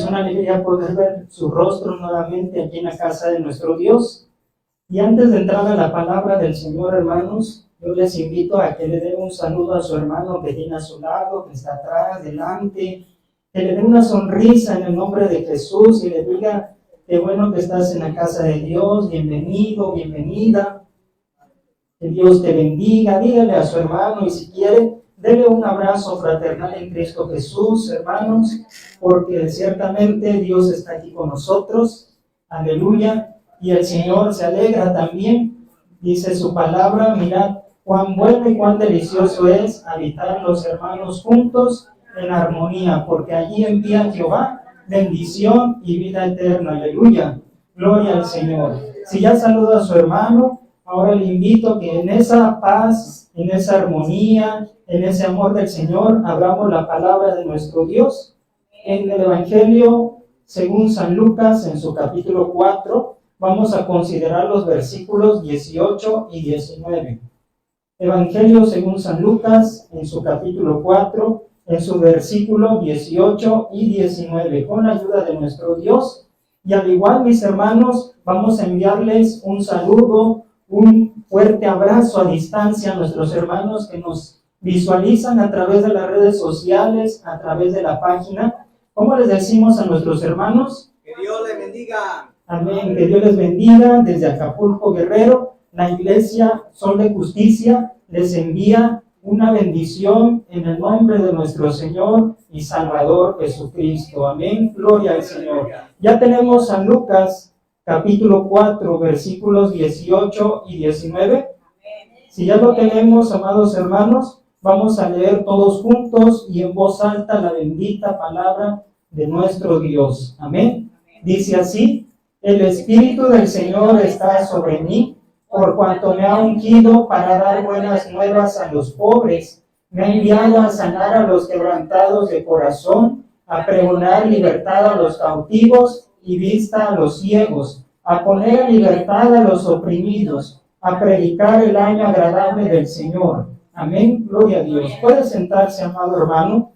una alegría poder ver su rostro nuevamente aquí en la casa de nuestro Dios. Y antes de entrar a la palabra del Señor, hermanos, yo les invito a que le den un saludo a su hermano que tiene a su lado, que está atrás, delante, que le den una sonrisa en el nombre de Jesús y le diga: qué bueno que estás en la casa de Dios, bienvenido, bienvenida, que Dios te bendiga. Dígale a su hermano, y si quiere, dele un abrazo fraternal en Cristo Jesús, hermanos, porque ciertamente Dios está aquí con nosotros, aleluya, y el Señor se alegra también. Dice su palabra: mirad cuán bueno y cuán delicioso es habitar los hermanos juntos en armonía, porque allí envía Jehová bendición y vida eterna, aleluya, gloria al Señor. Si ya saluda a su hermano, ahora le invito que en esa paz, en esa armonía, en ese amor del Señor, abramos la palabra de nuestro Dios en el Evangelio según San Lucas, en su capítulo 4, vamos a considerar los versículos 18 y 19. Evangelio según San Lucas, en su capítulo 4, en su versículo 18 y 19, con la ayuda de nuestro Dios. Y al igual, mis hermanos, vamos a enviarles un saludo, un fuerte abrazo a distancia a nuestros hermanos que nos visualizan a través de las redes sociales, a través de la página. ¿Cómo les decimos a nuestros hermanos? Que Dios les bendiga. Amén, que Dios les bendiga. Desde Acapulco, Guerrero, la Iglesia Sol de Justicia les envía una bendición en el nombre de nuestro Señor y Salvador Jesucristo. Amén, gloria al Señor. Ya tenemos San Lucas, capítulo 4, versículos 18 y 19. Si ya lo tenemos, amados hermanos, vamos a leer todos juntos y en voz alta la bendita palabra de nuestro Dios. Amén. Dice así: el Espíritu del Señor está sobre mí, por cuanto me ha ungido para dar buenas nuevas a los pobres. Me ha enviado a sanar a los quebrantados de corazón, a pregonar libertad a los cautivos y vista a los ciegos, a poner en libertad a los oprimidos, a predicar el año agradable del Señor. Amén, gloria a Dios. Puede sentarse, amado hermano.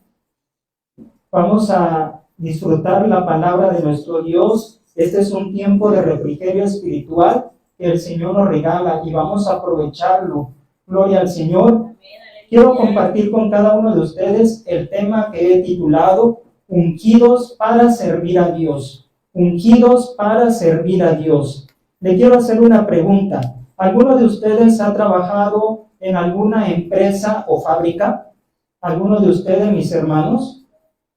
Vamos a disfrutar la palabra de nuestro Dios. Este es un tiempo de refrigerio espiritual que el Señor nos regala y vamos a aprovecharlo. Gloria al Señor. Quiero compartir con cada uno de ustedes el tema que he titulado Ungidos para servir a Dios. Ungidos para servir a Dios. Le quiero hacer una pregunta. ¿Alguno de ustedes ha trabajado en alguna empresa o fábrica? ¿Alguno de ustedes, mis hermanos?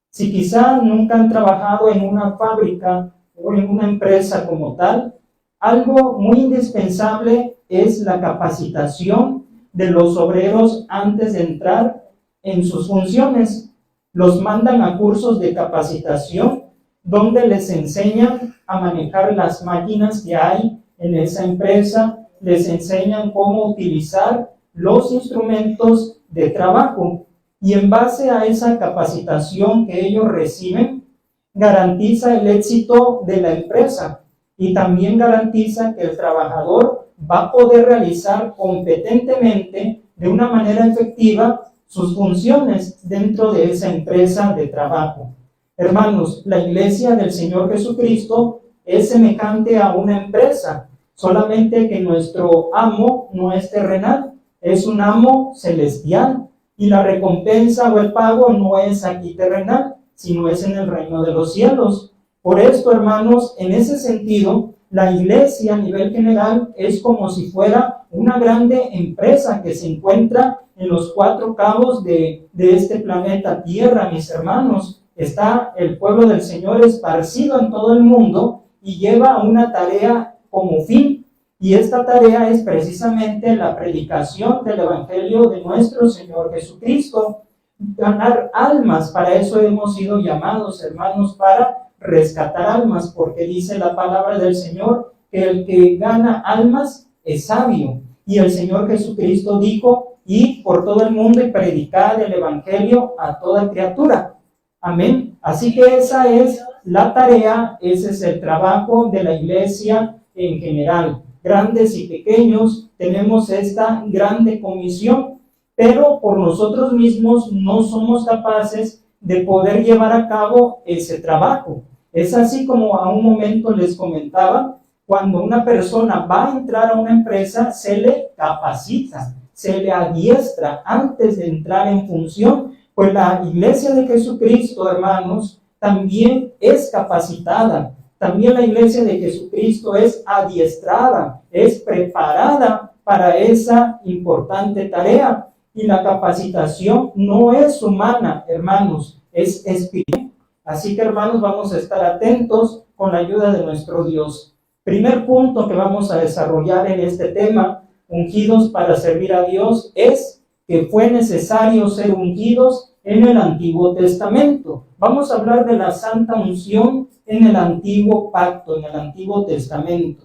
Si quizá nunca han trabajado en una fábrica o en una empresa como tal, algo muy indispensable es la capacitación de los obreros antes de entrar en sus funciones. Los mandan a cursos de capacitación donde les enseñan a manejar las máquinas que hay en esa empresa, les enseñan cómo utilizar los instrumentos de trabajo. Y en base a esa capacitación que ellos reciben, garantiza el éxito de la empresa y también garantiza que el trabajador va a poder realizar competentemente, de una manera efectiva, sus funciones dentro de esa empresa de trabajo. Hermanos, la iglesia del Señor Jesucristo es semejante a una empresa, solamente que nuestro amo no es terrenal, es un amo celestial, y la recompensa o el pago no es aquí terrenal, sino es en el reino de los cielos. Por esto, hermanos, en ese sentido, la iglesia a nivel general es como si fuera una grande empresa que se encuentra en los cuatro cabos de este planeta Tierra, mis hermanos. Está el pueblo del Señor esparcido en todo el mundo y lleva una tarea como fin. Y esta tarea es precisamente la predicación del Evangelio de nuestro Señor Jesucristo. Ganar almas, para eso hemos sido llamados, hermanos, para rescatar almas, porque dice la palabra del Señor que el que gana almas es sabio. Y el Señor Jesucristo dijo: id por todo el mundo y predicad el Evangelio a toda criatura. Amén. Así que esa es la tarea, ese es el trabajo de la iglesia en general. Grandes y pequeños tenemos esta grande comisión, pero por nosotros mismos no somos capaces de poder llevar a cabo ese trabajo. Es así como a un momento les comentaba, cuando una persona va a entrar a una empresa, se le capacita, se le adiestra antes de entrar en función. Pues la iglesia de Jesucristo, hermanos, también es capacitada. También la iglesia de Jesucristo es adiestrada, es preparada para esa importante tarea. Y la capacitación no es humana, hermanos, es espiritual. Así que, hermanos, vamos a estar atentos con la ayuda de nuestro Dios. Primer punto que vamos a desarrollar en este tema, ungidos para servir a Dios, es que fue necesario ser ungidos en el Antiguo Testamento. Vamos a hablar de la santa unción en el Antiguo Pacto, en el Antiguo Testamento.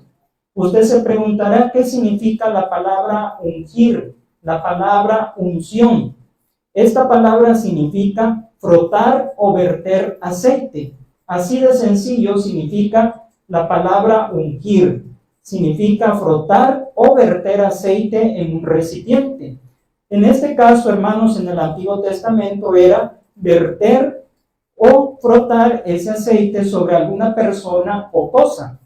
Usted se preguntará qué significa la palabra ungir, la palabra unción. Esta palabra significa frotar o verter aceite. Así de sencillo significa la palabra ungir. Significa frotar o verter aceite en un recipiente. En este caso, hermanos, en el Antiguo Testamento era verter o frotar ese aceite sobre alguna persona o cosa.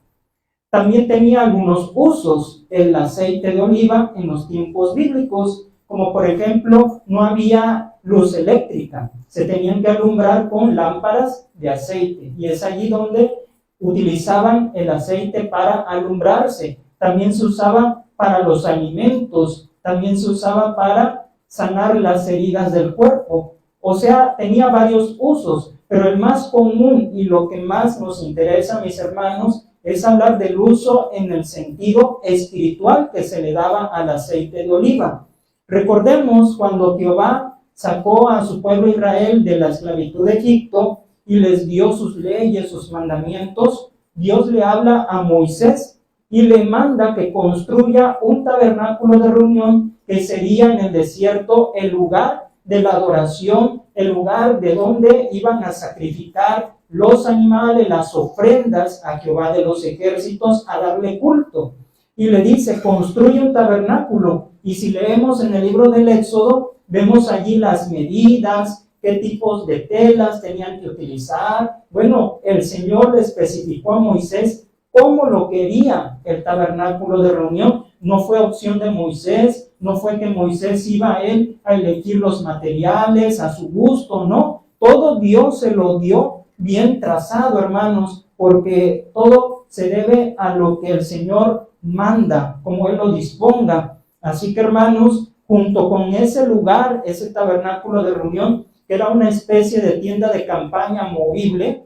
También tenía algunos usos el aceite de oliva en los tiempos bíblicos, como por ejemplo, no había luz eléctrica, se tenían que alumbrar con lámparas de aceite, y es allí donde utilizaban el aceite para alumbrarse. También se usaba para los alimentos, también se usaba para sanar las heridas del cuerpo. O sea, tenía varios usos, pero el más común y lo que más nos interesa, mis hermanos, es hablar del uso en el sentido espiritual que se le daba al aceite de oliva. Recordemos cuando Jehová sacó a su pueblo Israel de la esclavitud de Egipto y les dio sus leyes, sus mandamientos, Dios le habla a Moisés y le manda que construya un tabernáculo de reunión que sería en el desierto el lugar de la adoración, el lugar de donde iban a sacrificar los animales, las ofrendas a Jehová de los ejércitos, a darle culto. Y le dice, construye un tabernáculo. Y si leemos en el libro del Éxodo, vemos allí las medidas, qué tipos de telas tenían que utilizar. Bueno, el Señor le especificó a Moisés cómo lo quería el tabernáculo de reunión. No fue opción de Moisés, no fue que Moisés iba a él a elegir los materiales a su gusto, no. Todo Dios se lo dio bien trazado, hermanos, porque todo se debe a lo que el Señor manda, como Él lo disponga. Así que, hermanos, junto con ese lugar, ese tabernáculo de reunión, que era una especie de tienda de campaña movible,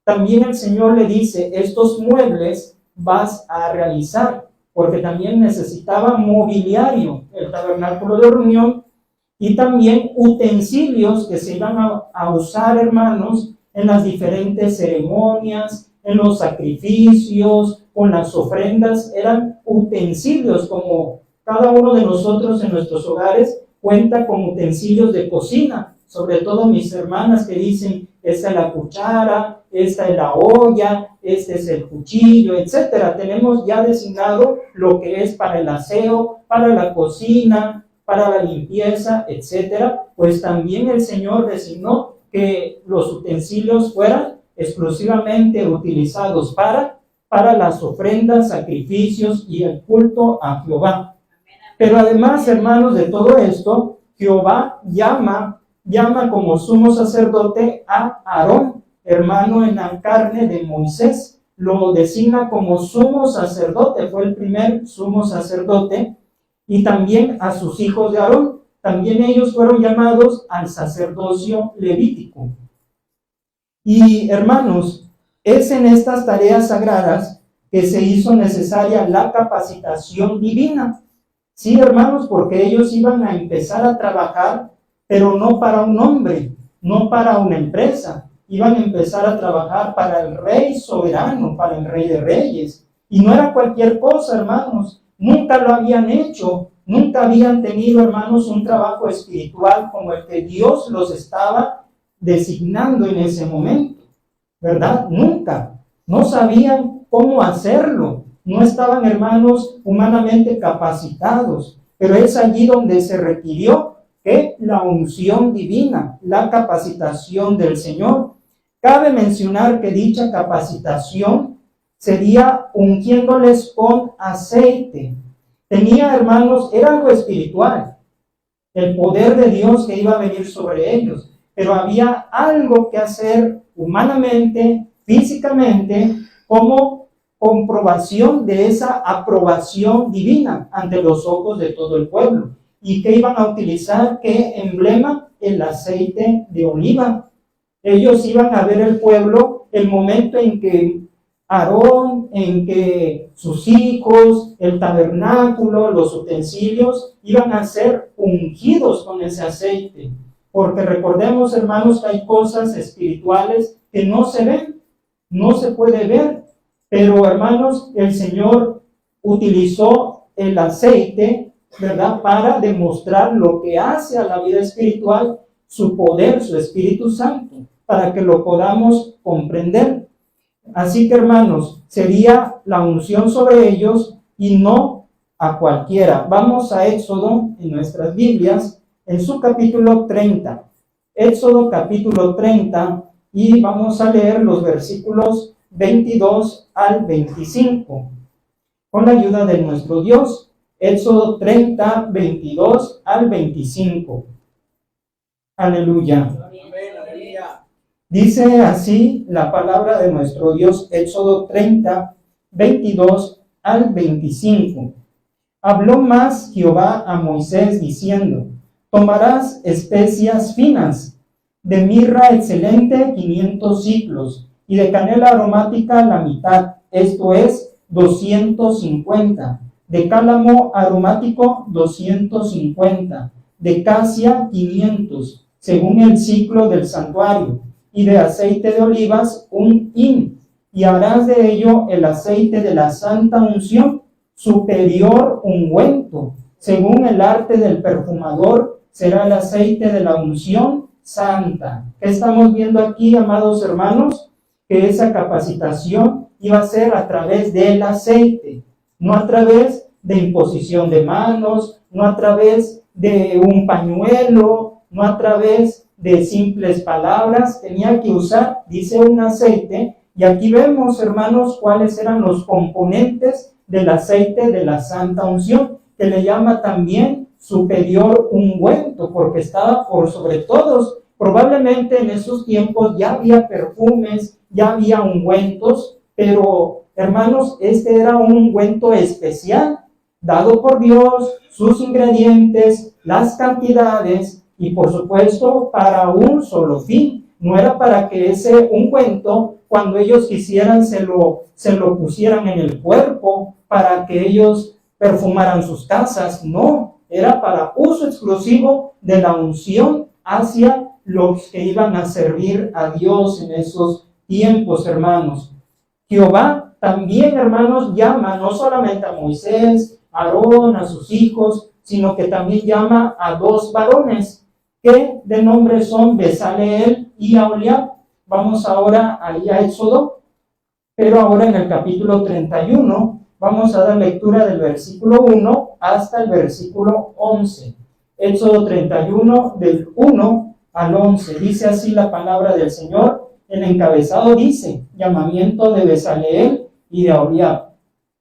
también el Señor le dice, estos muebles vas a realizar, porque también necesitaba mobiliario el tabernáculo de reunión y también utensilios que se iban a usar, hermanos, en las diferentes ceremonias, en los sacrificios, con las ofrendas. Eran utensilios, como cada uno de nosotros en nuestros hogares cuenta con utensilios de cocina, sobre todo mis hermanas que dicen, esta es la cuchara, esta es la olla, este es el cuchillo, etcétera. Tenemos ya designado lo que es para el aseo, para la cocina, para la limpieza, etcétera. Pues también el Señor designó que los utensilios fueran exclusivamente utilizados para las ofrendas, sacrificios y el culto a Jehová. Pero además, hermanos, de todo esto, Jehová llama como sumo sacerdote a Aarón, hermano en la carne de Moisés. Lo designa como sumo sacerdote, fue el primer sumo sacerdote, y también a sus hijos de Aarón. También ellos fueron llamados al sacerdocio levítico. Y hermanos, es en estas tareas sagradas que se hizo necesaria la capacitación divina. Sí, hermanos, porque ellos iban a empezar a trabajar, pero no para un hombre, no para una empresa. Iban a empezar a trabajar para el Rey soberano, para el Rey de Reyes. Y no era cualquier cosa, hermanos. Nunca lo habían hecho. Nunca habían tenido, hermanos, un trabajo espiritual como el que Dios los estaba designando en ese momento, ¿verdad? Nunca. No sabían cómo hacerlo. No estaban, hermanos, humanamente capacitados. Pero es allí donde se requirió que la unción divina, la capacitación del Señor. Cabe mencionar que dicha capacitación sería ungiéndoles con aceite. Tenía, hermanos, era algo espiritual, el poder de Dios que iba a venir sobre ellos, pero había algo que hacer humanamente, físicamente, como comprobación de esa aprobación divina ante los ojos de todo el pueblo. ¿Y que iban a utilizar? ¿Qué emblema? El aceite de oliva. Ellos iban a ver el pueblo el momento en que Aarón, en que sus hijos, el tabernáculo, los utensilios, iban a ser ungidos con ese aceite. Porque recordemos, hermanos, que hay cosas espirituales que no se ven, no se puede ver. Pero, hermanos, el Señor utilizó el aceite, ¿verdad?, para demostrar lo que hace a la vida espiritual, su poder, su Espíritu Santo, para que lo podamos comprender. Así que, hermanos, sería la unción sobre ellos y no a cualquiera. Vamos a Éxodo en nuestras Biblias, en su capítulo 30. Éxodo capítulo 30, y vamos a leer los versículos 22 al 25. Con la ayuda de nuestro Dios, Éxodo 30, 22 al 25. Aleluya. Dice así la palabra de nuestro Dios, Éxodo 30, 22 al 25. Habló más Jehová a Moisés diciendo: tomarás especias finas, de mirra excelente 500 siclos, y de canela aromática la mitad, esto es 250, de cálamo aromático 250, de casia 500, según el ciclo del santuario, y de aceite de olivas 1 hin, y harás de ello el aceite de la santa unción, superior ungüento, según el arte del perfumador, será el aceite de la unción santa. ¿Qué estamos viendo aquí, amados hermanos? Que esa capacitación iba a ser a través del aceite, no a través de imposición de manos, no a través de un pañuelo, no a través de simples palabras. Tenía que usar, dice, un aceite, y aquí vemos, hermanos, cuáles eran los componentes del aceite de la santa unción, que le llama también superior ungüento, porque estaba por sobre todos. Probablemente en esos tiempos ya había perfumes, ya había ungüentos, pero, hermanos, este era un ungüento especial, dado por Dios, sus ingredientes, las cantidades, y por supuesto para un solo fin. No era para que ese ungüento, cuando ellos quisieran, se lo pusieran en el cuerpo, para que ellos perfumaran sus casas. No, era para uso exclusivo de la unción hacia los que iban a servir a Dios en esos tiempos, hermanos. Jehová también, hermanos, llama no solamente a Moisés, a Aarón, a sus hijos, sino que también llama a 2 varones, que de nombre son Bezaleel y Aholiab. Vamos ahora ahí a Éxodo, pero ahora en el capítulo 31, vamos a dar lectura del versículo 1 hasta el versículo 11. Éxodo 31, del 1 al 11. Dice así la palabra del Señor. El encabezado dice: llamamiento de Bezaleel y de Aholiab.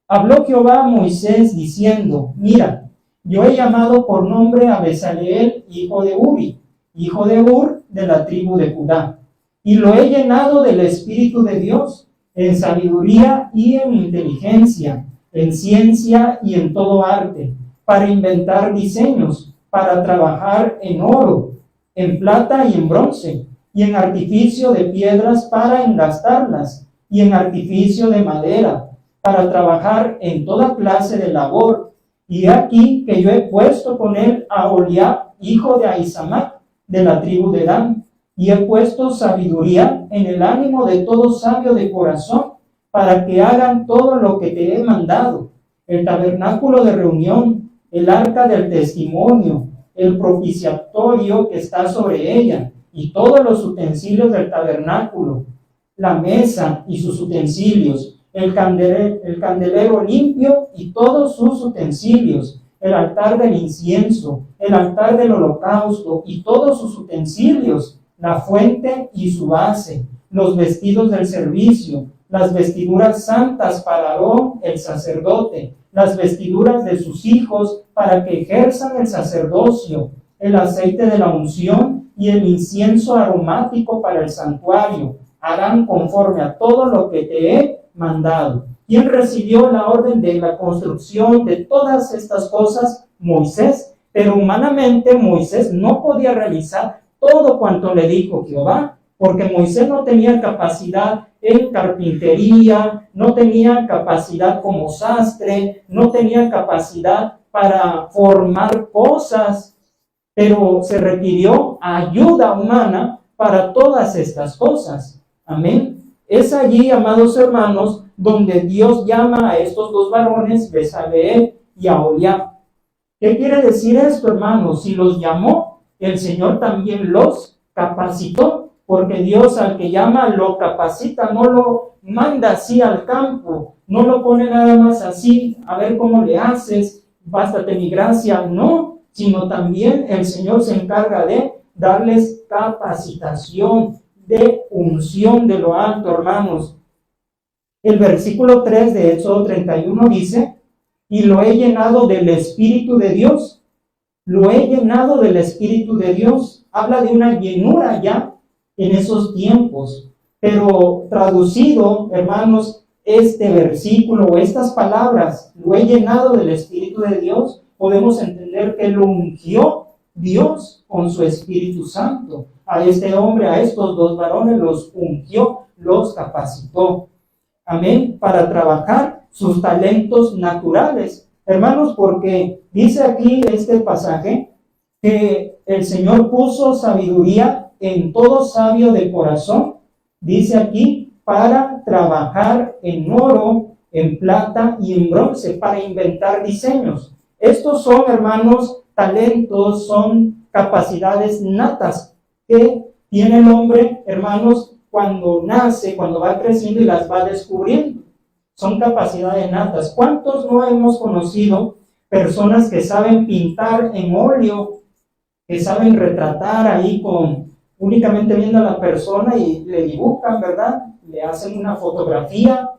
Habló Jehová a Moisés diciendo: mira, yo he llamado por nombre a Bezaleel, hijo de Uri, hijo de Ur, de la tribu de Judá, y lo he llenado del Espíritu de Dios, en sabiduría y en inteligencia, en ciencia y en todo arte, para inventar diseños, para trabajar en oro, en plata y en bronce, y en artificio de piedras para engastarlas, y en artificio de madera, para trabajar en toda clase de labor. Y aquí que yo he puesto con él a Aholiab, hijo de Ahisamac, de la tribu de Dan, y he puesto sabiduría en el ánimo de todo sabio de corazón, para que hagan todo lo que te he mandado: el tabernáculo de reunión, el arca del testimonio, el propiciatorio que está sobre ella, y todos los utensilios del tabernáculo, la mesa y sus utensilios, el candelero limpio y todos sus utensilios, el altar del incienso, el altar del holocausto y todos sus utensilios, la fuente y su base, los vestidos del servicio, las vestiduras santas para Aarón, el sacerdote, las vestiduras de sus hijos para que ejerzan el sacerdocio, el aceite de la unción y el incienso aromático para el santuario. Harán conforme a todo lo que te he mandado. ¿Quién recibió la orden de la construcción de todas estas cosas? Moisés. Pero humanamente Moisés no podía realizar todo cuanto le dijo Jehová, porque Moisés no tenía capacidad en carpintería, no tenía capacidad como sastre, no tenía capacidad para formar cosas, pero se requirió ayuda humana para todas estas cosas. Amén. Es allí, amados hermanos, donde Dios llama a estos dos varones, Bezaleel y Aholiab. ¿Qué quiere decir esto, hermanos? Si los llamó, el Señor también los capacitó, porque Dios al que llama lo capacita, no lo manda así al campo, no lo pone nada más así, a ver cómo le haces, bástate mi gracia, no, sino también el Señor se encarga de darles capacitación, de unción de lo alto, hermanos. El versículo 3 de Éxodo 31 dice, y lo he llenado del Espíritu de Dios. Lo he llenado del Espíritu de Dios. Habla de una llenura ya en esos tiempos. Pero traducido, hermanos, este versículo o estas palabras, lo he llenado del Espíritu de Dios, podemos entender que lo ungió Dios con su Espíritu Santo. A este hombre, a estos dos varones, los ungió, los capacitó. Amén, para trabajar sus talentos naturales. Hermanos, porque dice aquí este pasaje que el Señor puso sabiduría en todo sabio de corazón, dice aquí, para trabajar en oro, en plata y en bronce, para inventar diseños. Estos son, hermanos, talentos, son capacidades natas que tiene el hombre, hermanos, cuando nace, cuando va creciendo y las va descubriendo. Son capacidades natas. ¿Cuántos no hemos conocido personas que saben pintar en óleo, que saben retratar ahí únicamente viendo a la persona y le dibujan, ¿verdad? Le hacen una fotografía.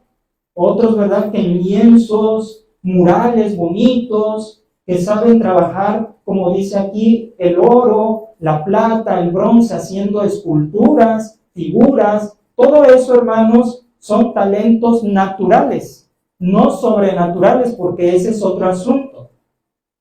Otros, ¿verdad? Que en lienzos, murales bonitos, que saben trabajar, como dice aquí, el oro, la plata, el bronce, haciendo esculturas, figuras. Todo eso, hermanos, son talentos naturales, no sobrenaturales, porque ese es otro asunto.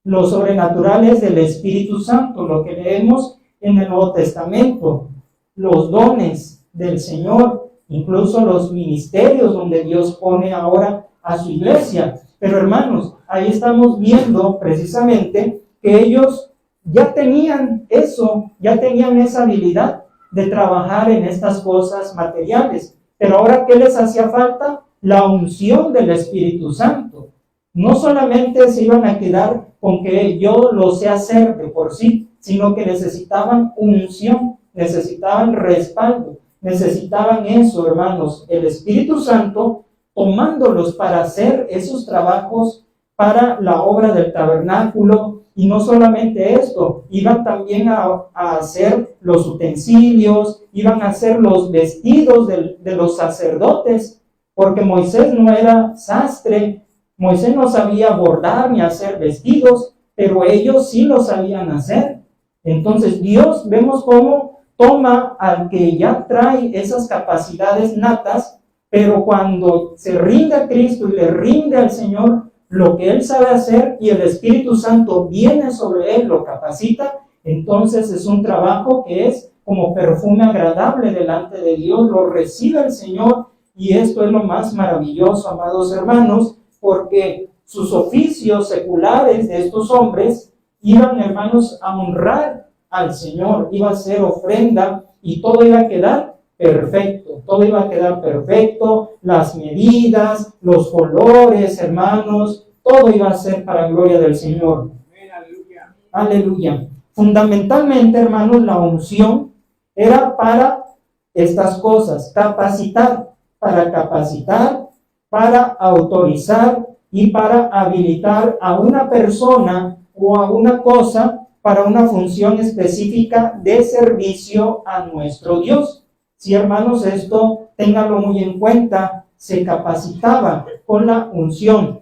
Lo sobrenatural es del Espíritu Santo, lo que leemos en el Nuevo Testamento, los dones del Señor, incluso los ministerios donde Dios pone ahora a su iglesia. Pero hermanos, ahí estamos viendo precisamente que ellos ya tenían eso, ya tenían esa habilidad de trabajar en estas cosas materiales. Pero ahora, ¿qué les hacía falta? La unción del Espíritu Santo. No solamente se iban a quedar con que yo lo sé hacer de por sí, sino que necesitaban unción, necesitaban respaldo, necesitaban eso, hermanos, el Espíritu Santo tomándolos para hacer esos trabajos para la obra del tabernáculo. Y no solamente esto, iban también a hacer los utensilios, iban a hacer los vestidos de los sacerdotes, porque Moisés no era sastre, Moisés no sabía bordar ni hacer vestidos, pero ellos sí lo sabían hacer. Entonces Dios, vemos cómo toma al que ya trae esas capacidades natas, pero cuando se rinde a Cristo y le rinde al Señor lo que él sabe hacer y el Espíritu Santo viene sobre él, lo capacita, entonces es un trabajo que es como perfume agradable delante de Dios, lo recibe el Señor, y esto es lo más maravilloso, amados hermanos, porque sus oficios seculares de estos hombres iban, hermanos, a honrar al Señor, iba a ser ofrenda y todo iba a quedar perfecto, todo iba a quedar perfecto, las medidas, los colores, hermanos, todo iba a ser para gloria del Señor. Aleluya. Aleluya. Fundamentalmente, hermanos, la unción era para estas cosas, capacitar, para autorizar y para habilitar a una persona o a una cosa para una función específica de servicio a nuestro Dios. Sí, hermanos, esto ténganlo muy en cuenta, se capacitaba con la unción,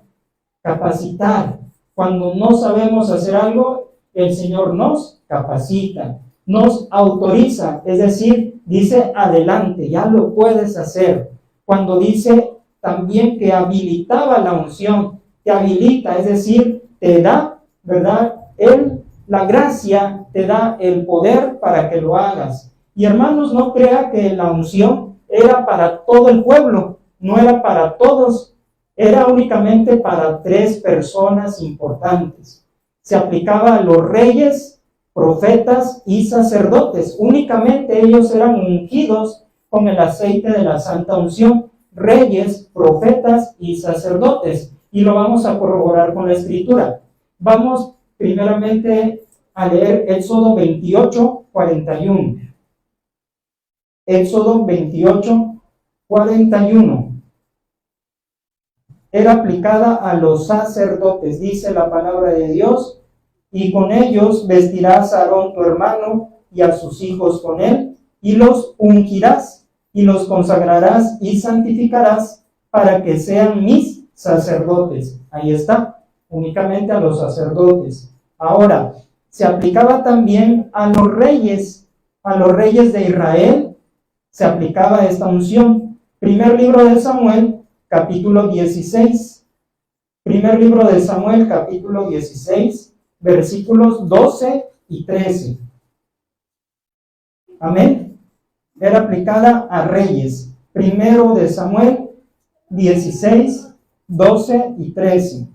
capacitar. Cuando no sabemos hacer algo, el Señor nos capacita, nos autoriza, es decir, dice adelante, ya lo puedes hacer. Cuando dice también que habilitaba la unción, te habilita, es decir, te da, ¿verdad? La gracia te da el poder para que lo hagas. Y hermanos, no crea que la unción era para todo el pueblo, no era para todos, era únicamente para 3 personas importantes. Se aplicaba a los reyes, profetas y sacerdotes. Únicamente ellos eran ungidos con el aceite de la santa unción. Reyes, profetas y sacerdotes. Y lo vamos a corroborar con la escritura. Vamos primeramente a leer Éxodo 28, 41. Éxodo 28, 41. Era aplicada a los sacerdotes, dice la palabra de Dios, y con ellos vestirás a Aarón tu hermano y a sus hijos con él, y los ungirás, y los consagrarás y santificarás para que sean mis sacerdotes. Ahí está, únicamente a los sacerdotes. Ahora, se aplicaba también a los reyes de Israel, se aplicaba esta unción. Primer libro de Samuel, capítulo 16. Primer libro de Samuel, capítulo 16, versículos 12 y 13. Amén. Era aplicada a reyes. Primero de Samuel 16, 12 y 13.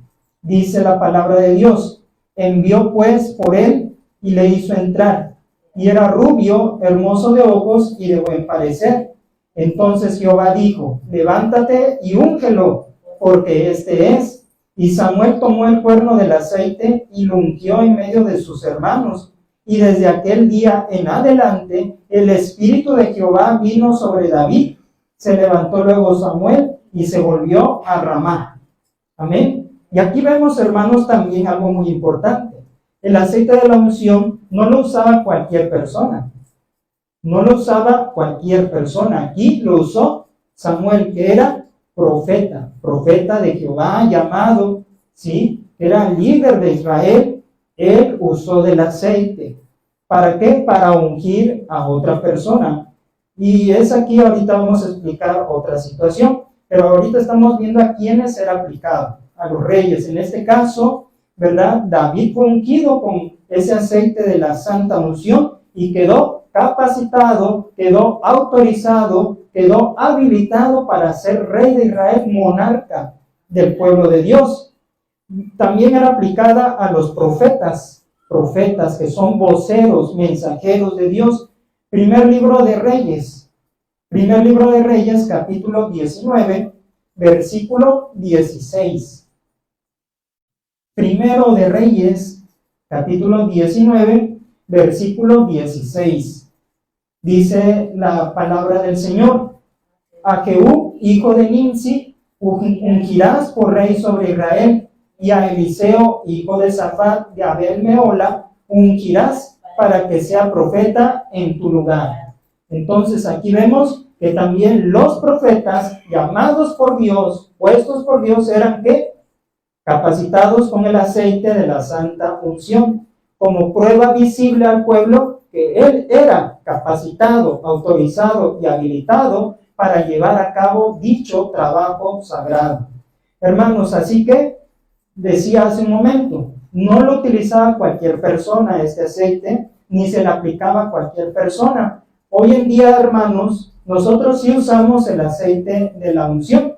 Dice la palabra de Dios: envió pues por él y le hizo entrar, y era rubio, hermoso de ojos y de buen parecer. Entonces Jehová dijo: levántate y úngelo, porque este es. Y Samuel tomó el cuerno del aceite y lo ungió en medio de sus hermanos. Y desde aquel día en adelante el Espíritu de Jehová vino sobre David. Se levantó luego Samuel y se volvió a Ramá. Amén. Y aquí vemos, hermanos, también algo muy importante. El aceite de la unción no lo usaba cualquier persona. No lo usaba cualquier persona. Aquí lo usó Samuel, que era profeta de Jehová, llamado, ¿sí? Era líder de Israel. Él usó del aceite. ¿Para qué? Para ungir a otra persona. Y es aquí, ahorita vamos a explicar otra situación. Pero ahorita estamos viendo a quiénes era aplicado. A los reyes. En este caso, ¿verdad? David fue ungido con ese aceite de la santa unción y quedó capacitado, quedó autorizado, quedó habilitado para ser rey de Israel, monarca del pueblo de Dios. También era aplicada a los profetas que son voceros, mensajeros de Dios. Primer libro de Reyes, capítulo 19, versículo 16. Primero de Reyes, capítulo 19, versículo 16. Dice la palabra del Señor: a Jehú, hijo de Nimsi, ungirás por rey sobre Israel, y a Eliseo, hijo de Safat, de Abel Meola, ungirás para que sea profeta en tu lugar. Entonces aquí vemos que también los profetas llamados por Dios, puestos por Dios, eran ¿qué? Capacitados con el aceite de la santa unción, como prueba visible al pueblo que él era capacitado, autorizado y habilitado para llevar a cabo dicho trabajo sagrado. Hermanos, así que decía hace un momento, no lo utilizaba cualquier persona este aceite, ni se le aplicaba a cualquier persona. Hoy en día, hermanos, nosotros sí usamos el aceite de la unción.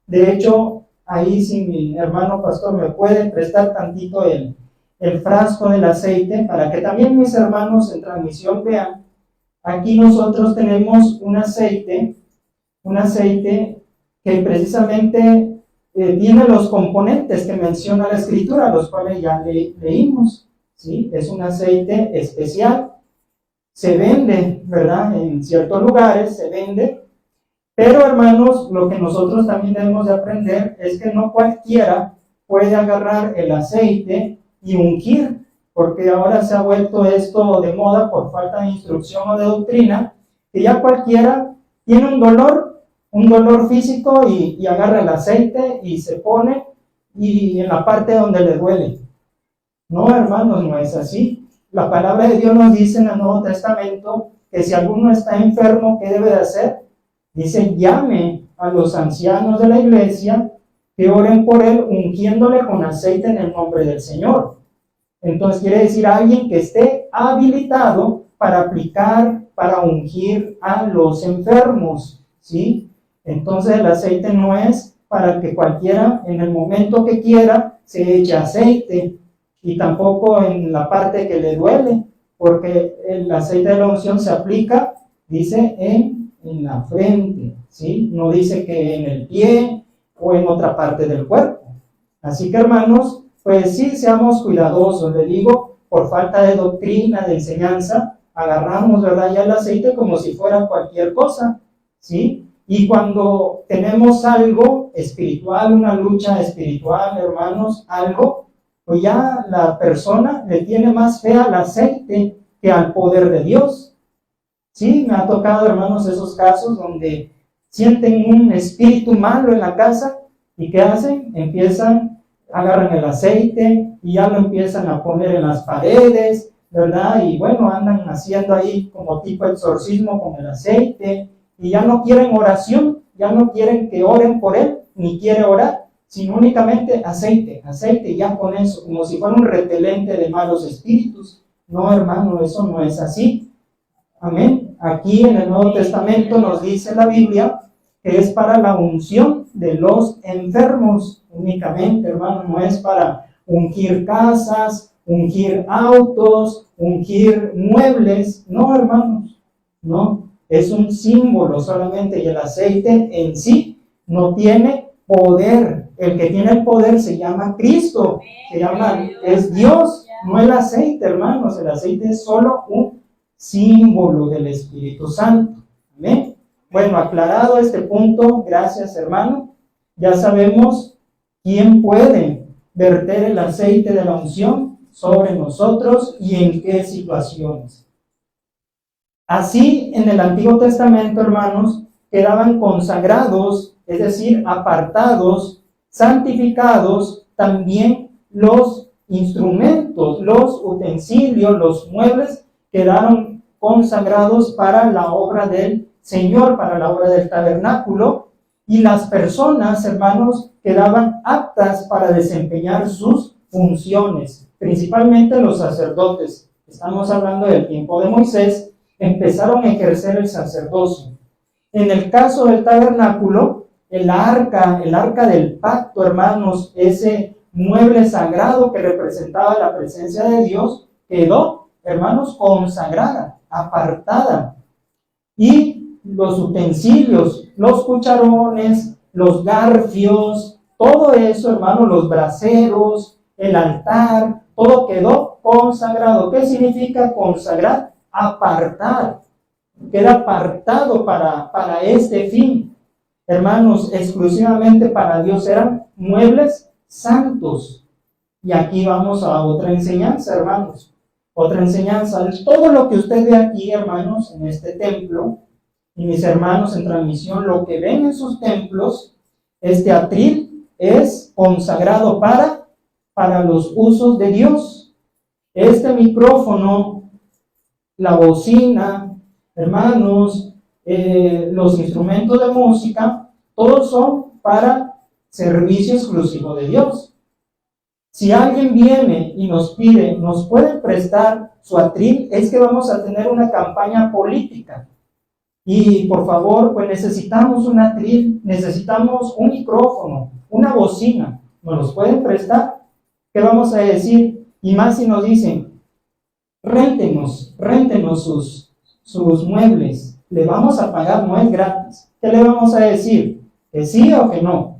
De hecho, ahí si mi hermano pastor me puede prestar tantito el frasco del aceite, para que también mis hermanos en transmisión vean. Aquí nosotros tenemos un aceite que precisamente tiene los componentes que menciona la escritura, los cuales ya leímos, ¿sí? Es un aceite especial, se vende, ¿verdad? En ciertos lugares se vende, pero hermanos, lo que nosotros también debemos de aprender es que no cualquiera puede agarrar el aceite y ungir, porque ahora se ha vuelto esto de moda por falta de instrucción o de doctrina, que ya cualquiera tiene un dolor físico y agarra el aceite y se pone y en la parte donde le duele. No, hermanos, no es así. La palabra de Dios nos dice en el Nuevo Testamento que si alguno está enfermo, ¿qué debe de hacer? Dice, llame a los ancianos de la iglesia que oren por él, ungiéndole con aceite en el nombre del Señor. Entonces quiere decir alguien que esté habilitado para aplicar, para ungir a los enfermos, ¿sí? Entonces el aceite no es para que cualquiera en el momento que quiera se eche aceite, y tampoco en la parte que le duele, porque el aceite de la unción se aplica, dice, en la frente, ¿sí? No dice que en el pie o en otra parte del cuerpo. Así que, hermanos, pues sí, seamos cuidadosos. Le digo, por falta de doctrina, de enseñanza, agarramos, ¿verdad?, ya el aceite como si fuera cualquier cosa, ¿sí? Y cuando tenemos algo espiritual, una lucha espiritual, hermanos, algo, pues ya la persona le tiene más fe al aceite que al poder de Dios. Sí, me ha tocado, hermanos, esos casos donde sienten un espíritu malo en la casa y ¿qué hacen? Agarran el aceite y ya lo empiezan a poner en las paredes, ¿verdad? Y bueno, andan haciendo ahí como tipo exorcismo con el aceite y ya no quieren oración, ya no quieren que oren por él, ni quiere orar, sino únicamente aceite, y ya con eso, como si fuera un repelente de malos espíritus. No, hermano, eso no es así. Amén. Aquí en el Nuevo Testamento nos dice la Biblia que es para la unción de los enfermos únicamente, hermano, no es para ungir casas, ungir autos, ungir muebles, no, hermanos, no, es un símbolo solamente, y el aceite en sí no tiene poder. El que tiene el poder se llama Cristo, es Dios, no el aceite, hermanos. El aceite es solo un símbolo del Espíritu Santo. Amén. Bueno, aclarado este punto, gracias, hermano. Ya sabemos quién puede verter el aceite de la unción sobre nosotros y en qué situaciones. Así, en el Antiguo Testamento, hermanos, quedaban consagrados, es decir, apartados, santificados, también los instrumentos, los utensilios, los muebles, quedaron consagrados para la obra del Señor, para la obra del tabernáculo, y las personas, hermanos, quedaban aptas para desempeñar sus funciones, principalmente los sacerdotes. Estamos hablando del tiempo de Moisés, empezaron a ejercer el sacerdocio. En el caso del tabernáculo, el arca del pacto, hermanos, ese mueble sagrado que representaba la presencia de Dios, quedó, hermanos, consagrada, apartada. Y los utensilios, los cucharones, los garfios, todo eso, hermanos, los braseros, el altar, todo quedó consagrado. ¿Qué significa consagrar? Apartar. Queda apartado para este fin. Hermanos, exclusivamente para Dios eran muebles santos. Y aquí vamos a otra enseñanza, hermanos. Otra enseñanza. Todo lo que usted ve aquí, hermanos, en este templo, y mis hermanos en transmisión, lo que ven en sus templos, este atril es consagrado para los usos de Dios. Este micrófono, la bocina, hermanos, los instrumentos de música, todos son para servicio exclusivo de Dios. Si alguien viene y nos pide, ¿nos pueden prestar su atril? Es que vamos a tener una campaña política. Y por favor, pues necesitamos un atril, necesitamos un micrófono, una bocina. ¿Nos los pueden prestar? ¿Qué vamos a decir? Y más si nos dicen, réntenos sus muebles, le vamos a pagar, no es gratis. ¿Qué le vamos a decir? ¿Que sí o que no?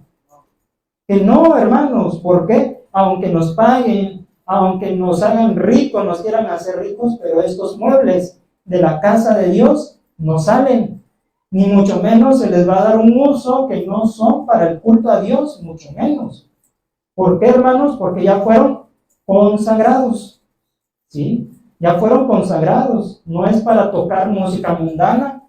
Que no, hermanos. ¿Por qué? Aunque nos paguen, aunque nos hagan ricos, nos quieran hacer ricos, pero estos muebles de la casa de Dios no salen, ni mucho menos se les va a dar un uso que no son para el culto a Dios, mucho menos. ¿Por qué, hermanos? Porque ya fueron consagrados, ¿sí? Ya fueron consagrados. No es para tocar música mundana,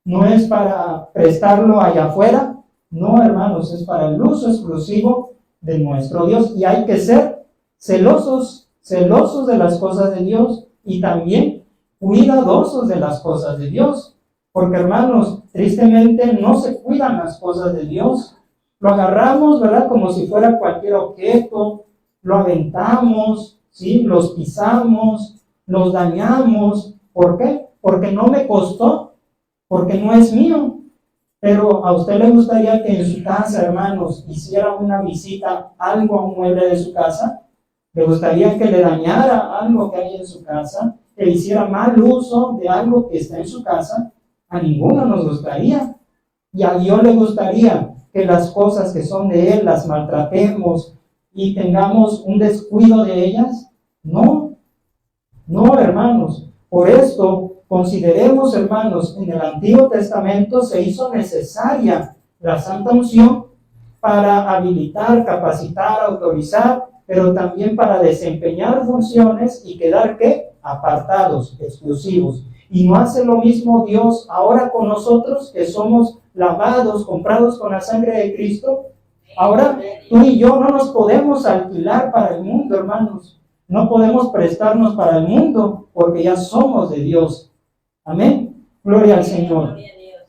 no es para prestarlo allá afuera, no, hermanos, es para el uso exclusivo de nuestro Dios. Y hay que ser celosos de las cosas de Dios y también cuidadosos de las cosas de Dios. Porque, hermanos, tristemente no se cuidan las cosas de Dios. Lo agarramos, ¿verdad? Como si fuera cualquier objeto, lo aventamos, ¿sí? Los pisamos, los dañamos. ¿Por qué? Porque no me costó, porque no es mío. Pero a usted le gustaría que en su casa, hermanos, hiciera una visita, algo a un mueble de su casa. ¿Le gustaría que le dañara algo que hay en su casa? ¿Que hiciera mal uso de algo que está en su casa? A ninguno nos gustaría. Y a Dios le gustaría que las cosas que son de Él las maltratemos y tengamos un descuido de ellas. No, no, hermanos. Por esto, consideremos, hermanos, en el Antiguo Testamento se hizo necesaria la santa unción para habilitar, capacitar, autorizar, pero también para desempeñar funciones y quedar, ¿qué? Apartados, exclusivos. Y no hace lo mismo Dios ahora con nosotros, que somos lavados, comprados con la sangre de Cristo. Ahora tú y yo no nos podemos alquilar para el mundo, hermanos. No podemos prestarnos para el mundo porque ya somos de Dios. Amén. Gloria al Señor.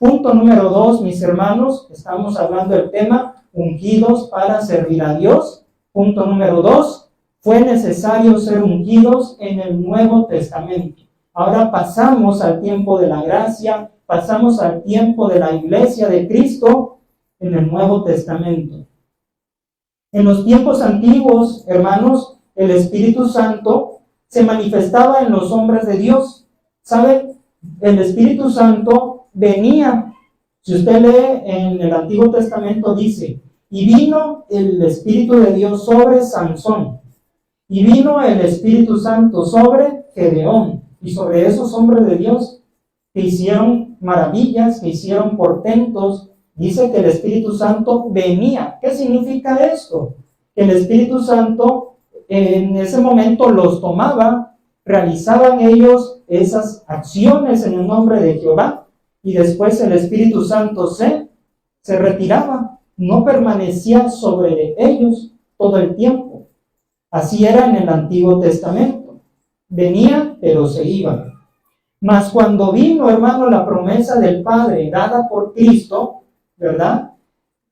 Punto número 2, mis hermanos. Estamos hablando del tema ungidos para servir a Dios. Punto número 2. Fue necesario ser ungidos en el Nuevo Testamento. Ahora pasamos al tiempo de la gracia, pasamos al tiempo de la iglesia de Cristo en el Nuevo Testamento. En los tiempos antiguos, hermanos, el Espíritu Santo se manifestaba en los hombres de Dios. ¿Sabe? El Espíritu Santo venía. Si usted lee en el Antiguo Testamento, dice, y vino el Espíritu de Dios sobre Sansón, y vino el Espíritu Santo sobre Gedeón, y sobre esos hombres de Dios que hicieron maravillas, que hicieron portentos. Dice que el Espíritu Santo venía. ¿Qué significa esto? Que el Espíritu Santo en ese momento los tomaba, realizaban ellos esas acciones en el nombre de Jehová, y después el Espíritu Santo se retiraba, no permanecía sobre ellos todo el tiempo. Así era en el Antiguo Testamento. Venía, pero se iba. Mas cuando vino, hermano, la promesa del Padre dada por Cristo, ¿verdad?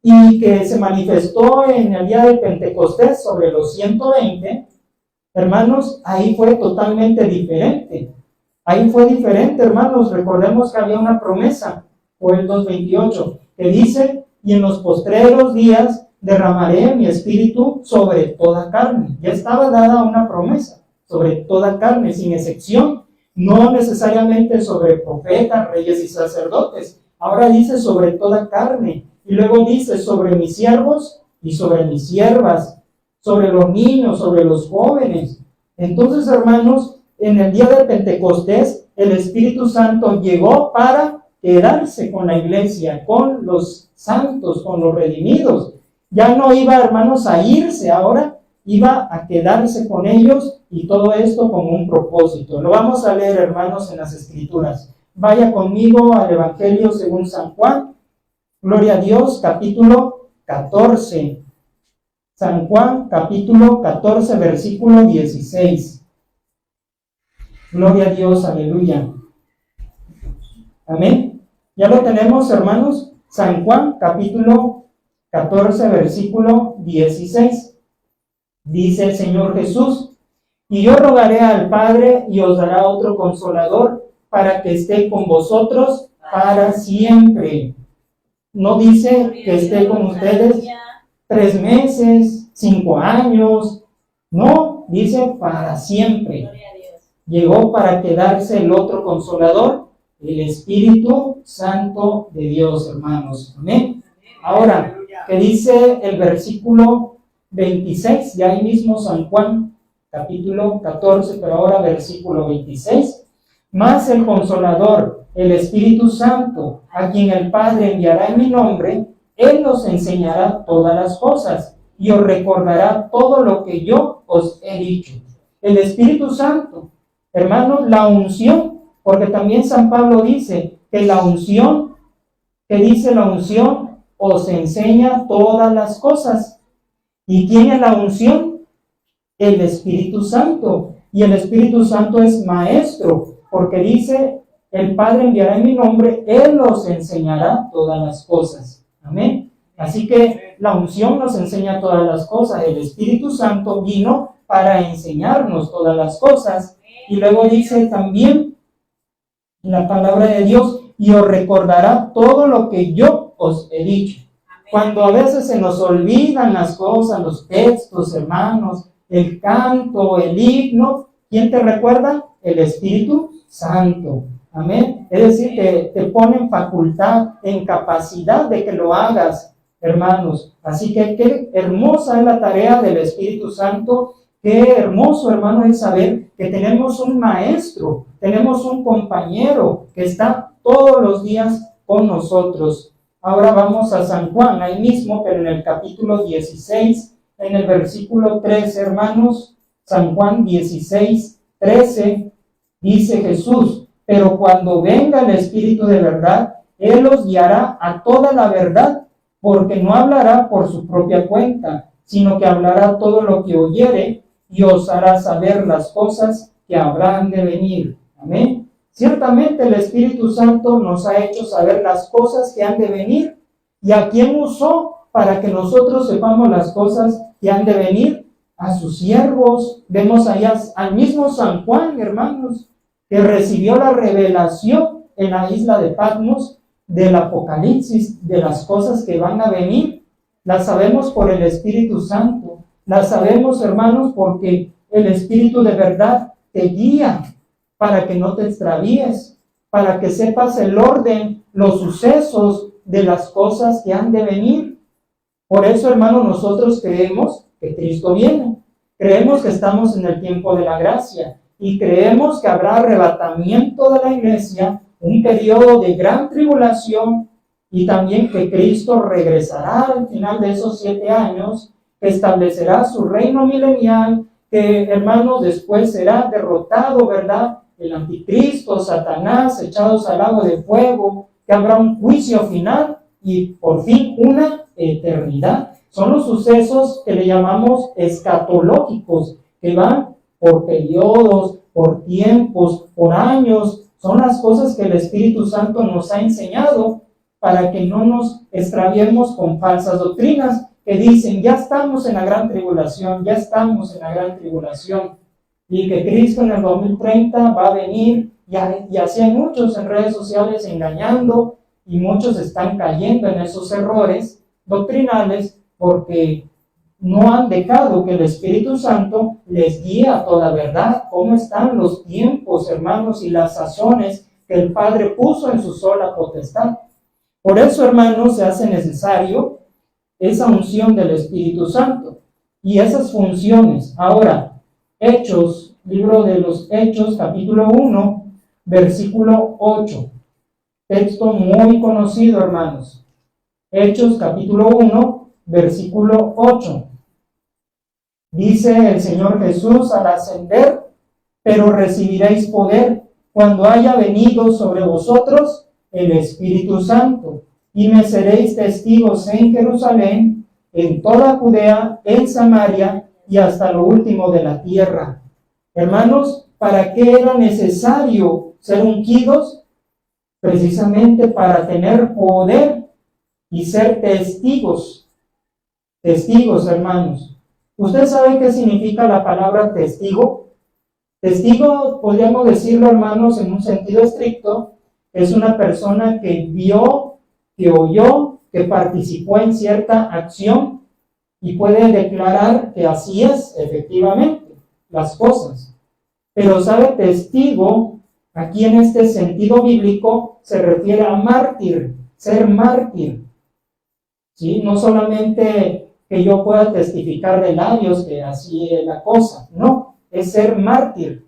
Y que se manifestó en el día de Pentecostés sobre los 120, hermanos, ahí fue totalmente diferente. Ahí fue diferente, hermanos. Recordemos que había una promesa, Joel 2:28, que dice, y en los postreros días derramaré mi espíritu sobre toda carne. Ya estaba dada una promesa sobre toda carne, sin excepción. No necesariamente sobre profetas, reyes y sacerdotes. Ahora dice sobre toda carne. Y luego dice sobre mis siervos y sobre mis siervas, sobre los niños, sobre los jóvenes. Entonces, hermanos, en el día de Pentecostés, el Espíritu Santo llegó para quedarse con la iglesia, con los santos, con los redimidos. Ya no iba, hermanos, a irse, ahora iba a quedarse con ellos, y todo esto con un propósito. Lo vamos a leer, hermanos, en las Escrituras. Vaya conmigo al Evangelio según San Juan. Gloria a Dios, capítulo 14. San Juan, capítulo 14, versículo 16. Gloria a Dios, aleluya. Amén. Ya lo tenemos, hermanos. San Juan, capítulo 14, versículo 16. Dice el Señor Jesús, y yo rogaré al Padre y os dará otro consolador para que esté con vosotros para siempre. No dice que esté con ustedes 3 meses, 5 años. No, dice para siempre. Llegó para quedarse el otro consolador, el Espíritu Santo de Dios, hermanos. Amén. Ahora, ¿qué dice el versículo 26? Ya ahí mismo San Juan, capítulo 14, pero ahora versículo 26. Mas el Consolador, el Espíritu Santo, a quien el Padre enviará en mi nombre, Él os enseñará todas las cosas y os recordará todo lo que yo os he dicho. El Espíritu Santo, hermanos, la unción, porque también San Pablo dice que la unción ¿Qué dice la unción? Os enseña todas las cosas. ¿Y quién es la unción? El Espíritu Santo. Y el Espíritu Santo es maestro, porque dice, el Padre enviará en mi nombre, Él os enseñará todas las cosas. Amén. Así que la unción nos enseña todas las cosas. El Espíritu Santo vino para enseñarnos todas las cosas. Y luego dice también la palabra de Dios, y os recordará todo lo que yo os he dicho. Cuando a veces se nos olvidan las cosas, los textos, hermanos, el canto, el himno, ¿quién te recuerda? El Espíritu Santo. Amén. Es decir, que te pone en facultad, en capacidad de que lo hagas, hermanos. Así que qué hermosa es la tarea del Espíritu Santo. Qué hermoso, hermano, es saber que tenemos un maestro, tenemos un compañero que está todos los días con nosotros. Ahora vamos a San Juan, ahí mismo, pero en el capítulo 16, en el versículo 13, hermanos. San Juan 16, 13, dice Jesús, pero cuando venga el Espíritu de verdad, Él os guiará a toda la verdad, porque no hablará por su propia cuenta, sino que hablará todo lo que oyere y os hará saber las cosas que habrán de venir. Amén. Ciertamente el Espíritu Santo nos ha hecho saber las cosas que han de venir. ¿Y a quién usó para que nosotros sepamos las cosas que han de venir? A sus siervos. Vemos allá al mismo San Juan, hermanos, que recibió la revelación en la isla de Patmos del Apocalipsis, de las cosas que van a venir. Las sabemos por el Espíritu Santo. Las sabemos, hermanos, porque el Espíritu de verdad te guía para que no te extravíes, para que sepas el orden, los sucesos de las cosas que han de venir. Por eso, hermanos, nosotros creemos que Cristo viene. Creemos que estamos en el tiempo de la gracia y creemos que habrá arrebatamiento de la iglesia, un periodo de gran tribulación y también que Cristo regresará al final de esos 7 años, que establecerá su reino milenial, que, hermanos, después será derrotado, ¿verdad? El anticristo, Satanás, echados al lago de fuego, que habrá un juicio final y por fin una eternidad. Son los sucesos que le llamamos escatológicos, que van por periodos, por tiempos, por años. Son las cosas que el Espíritu Santo nos ha enseñado para que no nos extraviemos con falsas doctrinas que dicen, ya estamos en la gran tribulación, ya estamos en la gran tribulación, y que Cristo en el 2030 va a venir, y así hay muchos en redes sociales engañando, y muchos están cayendo en esos errores doctrinales porque no han dejado que el Espíritu Santo les guíe a toda verdad. ¿Cómo están los tiempos, hermanos, y las sazones que el Padre puso en su sola potestad? Por eso, hermanos, se hace necesario esa unción del Espíritu Santo y esas funciones. Ahora, Hechos, libro de los Hechos, capítulo 1, versículo 8. Texto muy conocido, hermanos. Hechos, capítulo 1, versículo 8. Dice el Señor Jesús al ascender, pero recibiréis poder cuando haya venido sobre vosotros el Espíritu Santo, y me seréis testigos en Jerusalén, en toda Judea, en Samaria y hasta lo último de la tierra. Hermanos, ¿para qué era necesario ser ungidos? Precisamente para tener poder y ser testigos. Testigos, hermanos. ¿Usted sabe qué significa la palabra testigo? Testigo, podríamos decirlo, hermanos, en un sentido estricto, es una persona que vio, que oyó, que participó en cierta acción y puede declarar que así es, efectivamente, las cosas. Pero, ¿sabe? Testigo, aquí en este sentido bíblico, se refiere a mártir, ser mártir. ¿Sí? No solamente que yo pueda testificar de labios que así es la cosa, no, es ser mártir.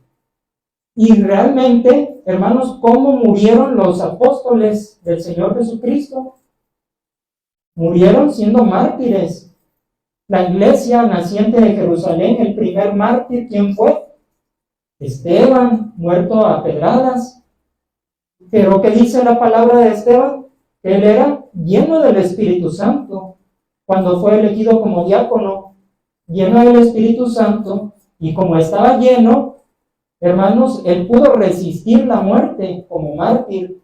Y realmente, hermanos, ¿cómo murieron los apóstoles del Señor Jesucristo? Murieron siendo mártires. La iglesia naciente de Jerusalén, el primer mártir, ¿quién fue? Esteban, muerto a pedradas. Pero ¿qué dice la palabra de Esteban? que él era lleno del Espíritu Santo. Cuando fue elegido como diácono, lleno del Espíritu Santo, y como estaba lleno, hermanos, él pudo resistir la muerte como mártir.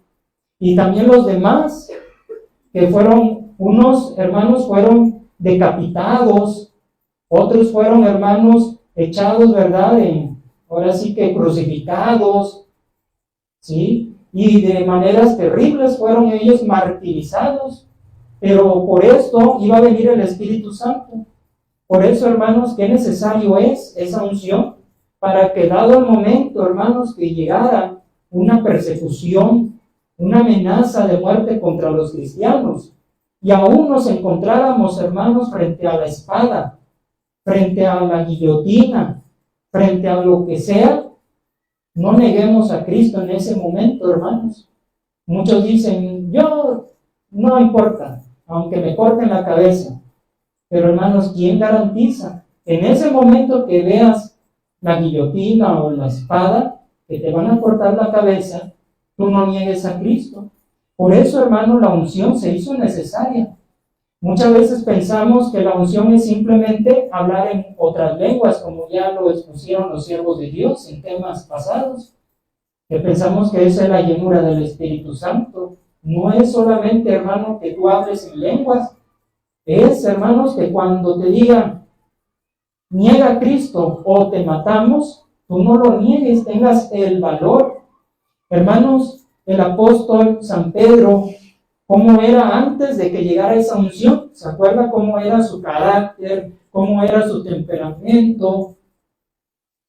Y también los demás, que fueron, unos hermanos fueron decapitados, otros fueron, hermanos, echados, ¿verdad? Ahora sí que crucificados, ¿sí? Y de maneras terribles fueron ellos martirizados. Pero por esto iba a venir el Espíritu Santo. Por eso, hermanos, qué necesario es esa unción, para que dado el momento, hermanos, que llegara una persecución, una amenaza de muerte contra los cristianos, y aún nos encontráramos, hermanos, frente a la espada, frente a la guillotina, frente a lo que sea, no neguemos a Cristo en ese momento, hermanos. Muchos dicen, yo no importa, aunque me corten la cabeza. Pero, hermanos, ¿quién garantiza en ese momento que veas la guillotina o la espada, que te van a cortar la cabeza, tú no niegues a Cristo? Por eso, hermanos, la unción se hizo necesaria. Muchas veces pensamos que la unción es simplemente hablar en otras lenguas, como ya lo expusieron los siervos de Dios en temas pasados, que pensamos que esa es la llenura del Espíritu Santo. No es solamente, hermano, que tú hables en lenguas, es, hermanos, que cuando te digan, niega a Cristo o te matamos, tú no lo niegues, tengas el valor. Hermanos, el apóstol San Pedro, ¿cómo era antes de que llegara esa unción? ¿Se acuerda cómo era su carácter? ¿Cómo era su temperamento?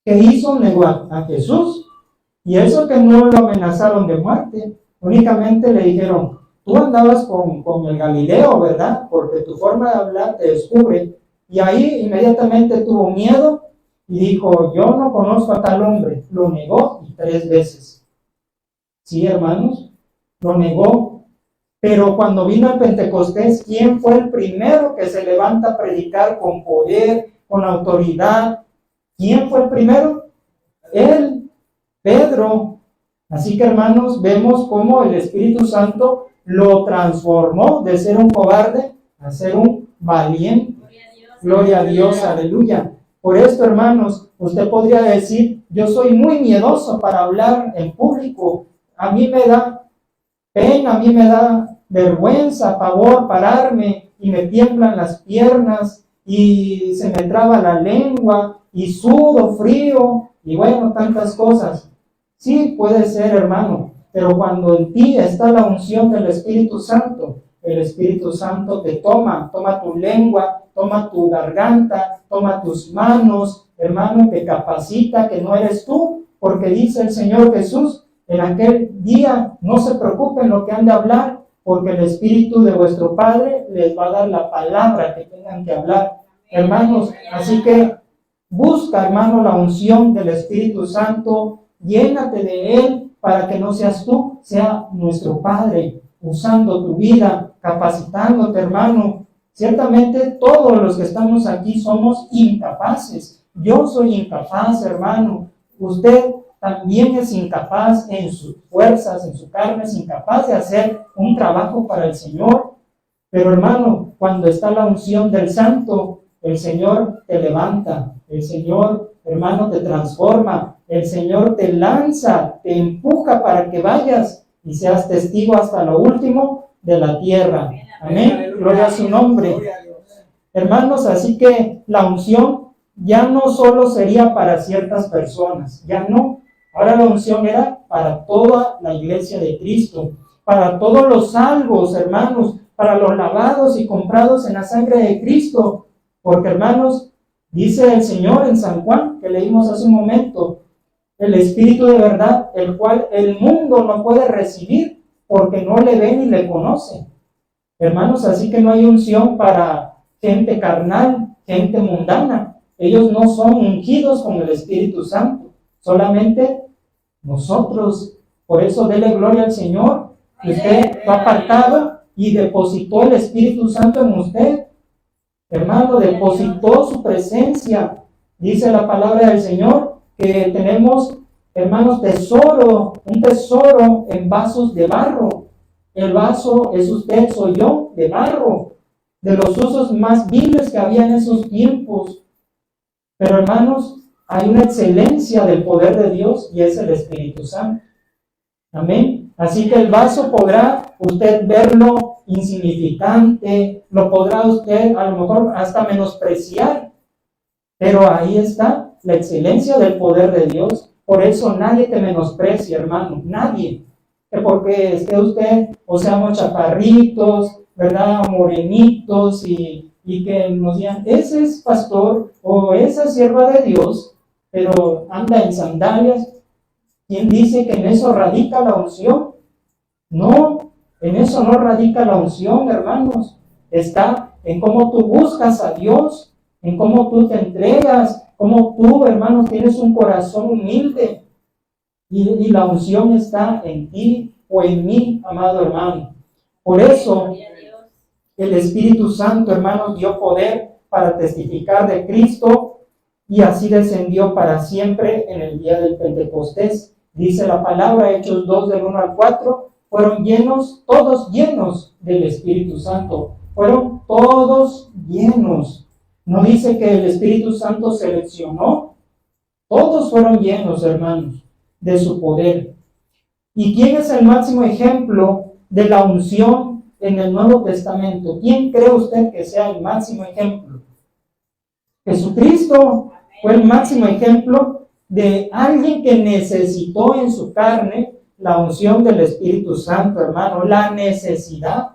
¿Qué hizo? Negó a Jesús. Y eso que no lo amenazaron de muerte, únicamente le dijeron, tú andabas con el Galileo, ¿verdad? Porque tu forma de hablar te descubre. Y ahí inmediatamente tuvo miedo y dijo, yo no conozco a tal hombre. Lo negó y 3 veces. Sí, hermanos, lo negó. Pero cuando vino el Pentecostés, ¿quién fue el primero que se levanta a predicar con poder, con autoridad? ¿Quién fue el primero? Él, Pedro. Así que, hermanos, vemos cómo el Espíritu Santo lo transformó de ser un cobarde a ser un valiente. Gloria a Dios, aleluya. Por esto, hermanos, usted podría decir, yo soy muy miedoso para hablar en público. A mí me da pena, a mí me da vergüenza, pavor pararme y me tiemblan las piernas y se me traba la lengua y sudo frío y bueno, tantas cosas. Sí, puede ser, hermano, pero cuando en ti está la unción del Espíritu Santo, el Espíritu Santo te toma tu lengua, toma tu garganta, toma tus manos, hermano, te capacita que no eres tú, porque dice el Señor Jesús, en aquel día no se preocupen lo que han de hablar, porque el Espíritu de vuestro Padre les va a dar la palabra que tengan que hablar. Hermanos, así que busca, hermano, la unción del Espíritu Santo, llénate de Él para que no seas tú, sea nuestro Padre, usando tu vida, capacitándote, hermano. Ciertamente todos los que estamos aquí somos incapaces. Yo soy incapaz, hermano. Usted también es incapaz en sus fuerzas, en su carne, es incapaz de hacer un trabajo para el Señor. Pero, hermano, cuando está la unción del Santo, el Señor te levanta, el Señor, hermano, te transforma, el Señor te lanza, te empuja para que vayas y seas testigo hasta lo último de la tierra. Amén. Gloria a su nombre. Hermanos, así que la unción ya no solo sería para ciertas personas, ya no. Ahora la unción era para toda la iglesia de Cristo, para todos los salvos, hermanos, para los lavados y comprados en la sangre de Cristo. Porque, hermanos, dice el Señor en San Juan, que leímos hace un momento, el Espíritu de verdad, el cual el mundo no puede recibir porque no le ve ni le conoce. Hermanos, así que no hay unción para gente carnal, gente mundana. Ellos no son ungidos con el Espíritu Santo, solamente nosotros. Por eso dele gloria al Señor, que usted fue apartado y depositó el Espíritu Santo en usted. Hermano, depositó su presencia. Dice la palabra del Señor que tenemos, hermanos, un tesoro en vasos de barro. El vaso es usted, soy yo, de barro, de los usos más viles que había en esos tiempos. Pero hermanos, hay una excelencia del poder de Dios y es el Espíritu Santo. Amén. Así que el vaso podrá usted verlo insignificante, lo podrá usted a lo mejor hasta menospreciar, pero ahí está la excelencia del poder de Dios. Por eso nadie te menosprecia, hermano, nadie. Que porque esté usted, o seamos chaparritos, ¿verdad? Morenitos y que nos digan, ese es pastor o esa sierva de Dios, pero anda en sandalias. ¿Quién dice que en eso radica la unción? No, en eso no radica la unción, hermanos. Está en cómo tú buscas a Dios, en cómo tú te entregas, cómo tú, hermanos, tienes un corazón humilde. Y la unción está en ti o en mí, amado hermano. Por eso, el Espíritu Santo, hermanos, dio poder para testificar de Cristo y así descendió para siempre en el día del Pentecostés. Dice la palabra, Hechos 2, del 1 al 4, fueron llenos, todos llenos del Espíritu Santo. Fueron todos llenos. No dice que el Espíritu Santo seleccionó. Todos fueron llenos, hermanos, de su poder. ¿Y quién es el máximo ejemplo de la unción en el Nuevo Testamento? ¿Quién cree usted que sea el máximo ejemplo? Jesucristo fue el máximo ejemplo de alguien que necesitó en su carne la unción del Espíritu Santo, hermano, la necesidad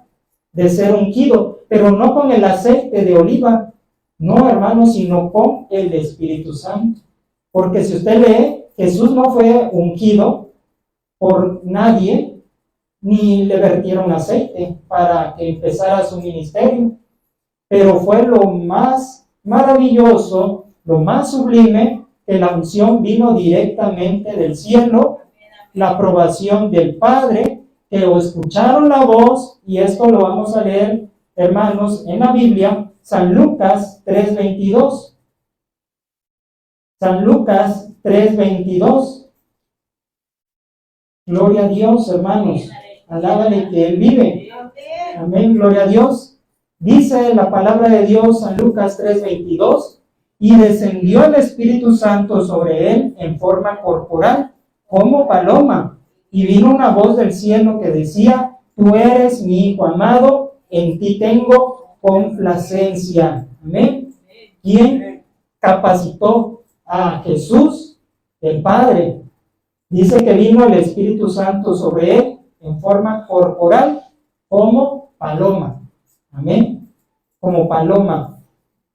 de ser ungido, pero no con el aceite de oliva, no, hermano, sino con el Espíritu Santo. Porque si usted lee, Jesús no fue ungido por nadie, ni le vertieron aceite para que empezara su ministerio, pero fue lo más maravilloso, lo más sublime, que la unción vino directamente del cielo, la aprobación del Padre, que o escucharon la voz, y esto lo vamos a leer, hermanos, en la Biblia, San Lucas 3:22. San Lucas 3:22. Gloria a Dios, hermanos. Alábale que Él vive. Amén, gloria a Dios. Dice la palabra de Dios, San Lucas 3:22, y descendió el Espíritu Santo sobre él en forma corporal, como paloma, y vino una voz del cielo que decía, tú eres mi Hijo amado, en ti tengo complacencia. Amén. ¿Quién capacitó a Jesús? El Padre. Dice que vino el Espíritu Santo sobre él en forma corporal, como paloma. Amén. Como paloma.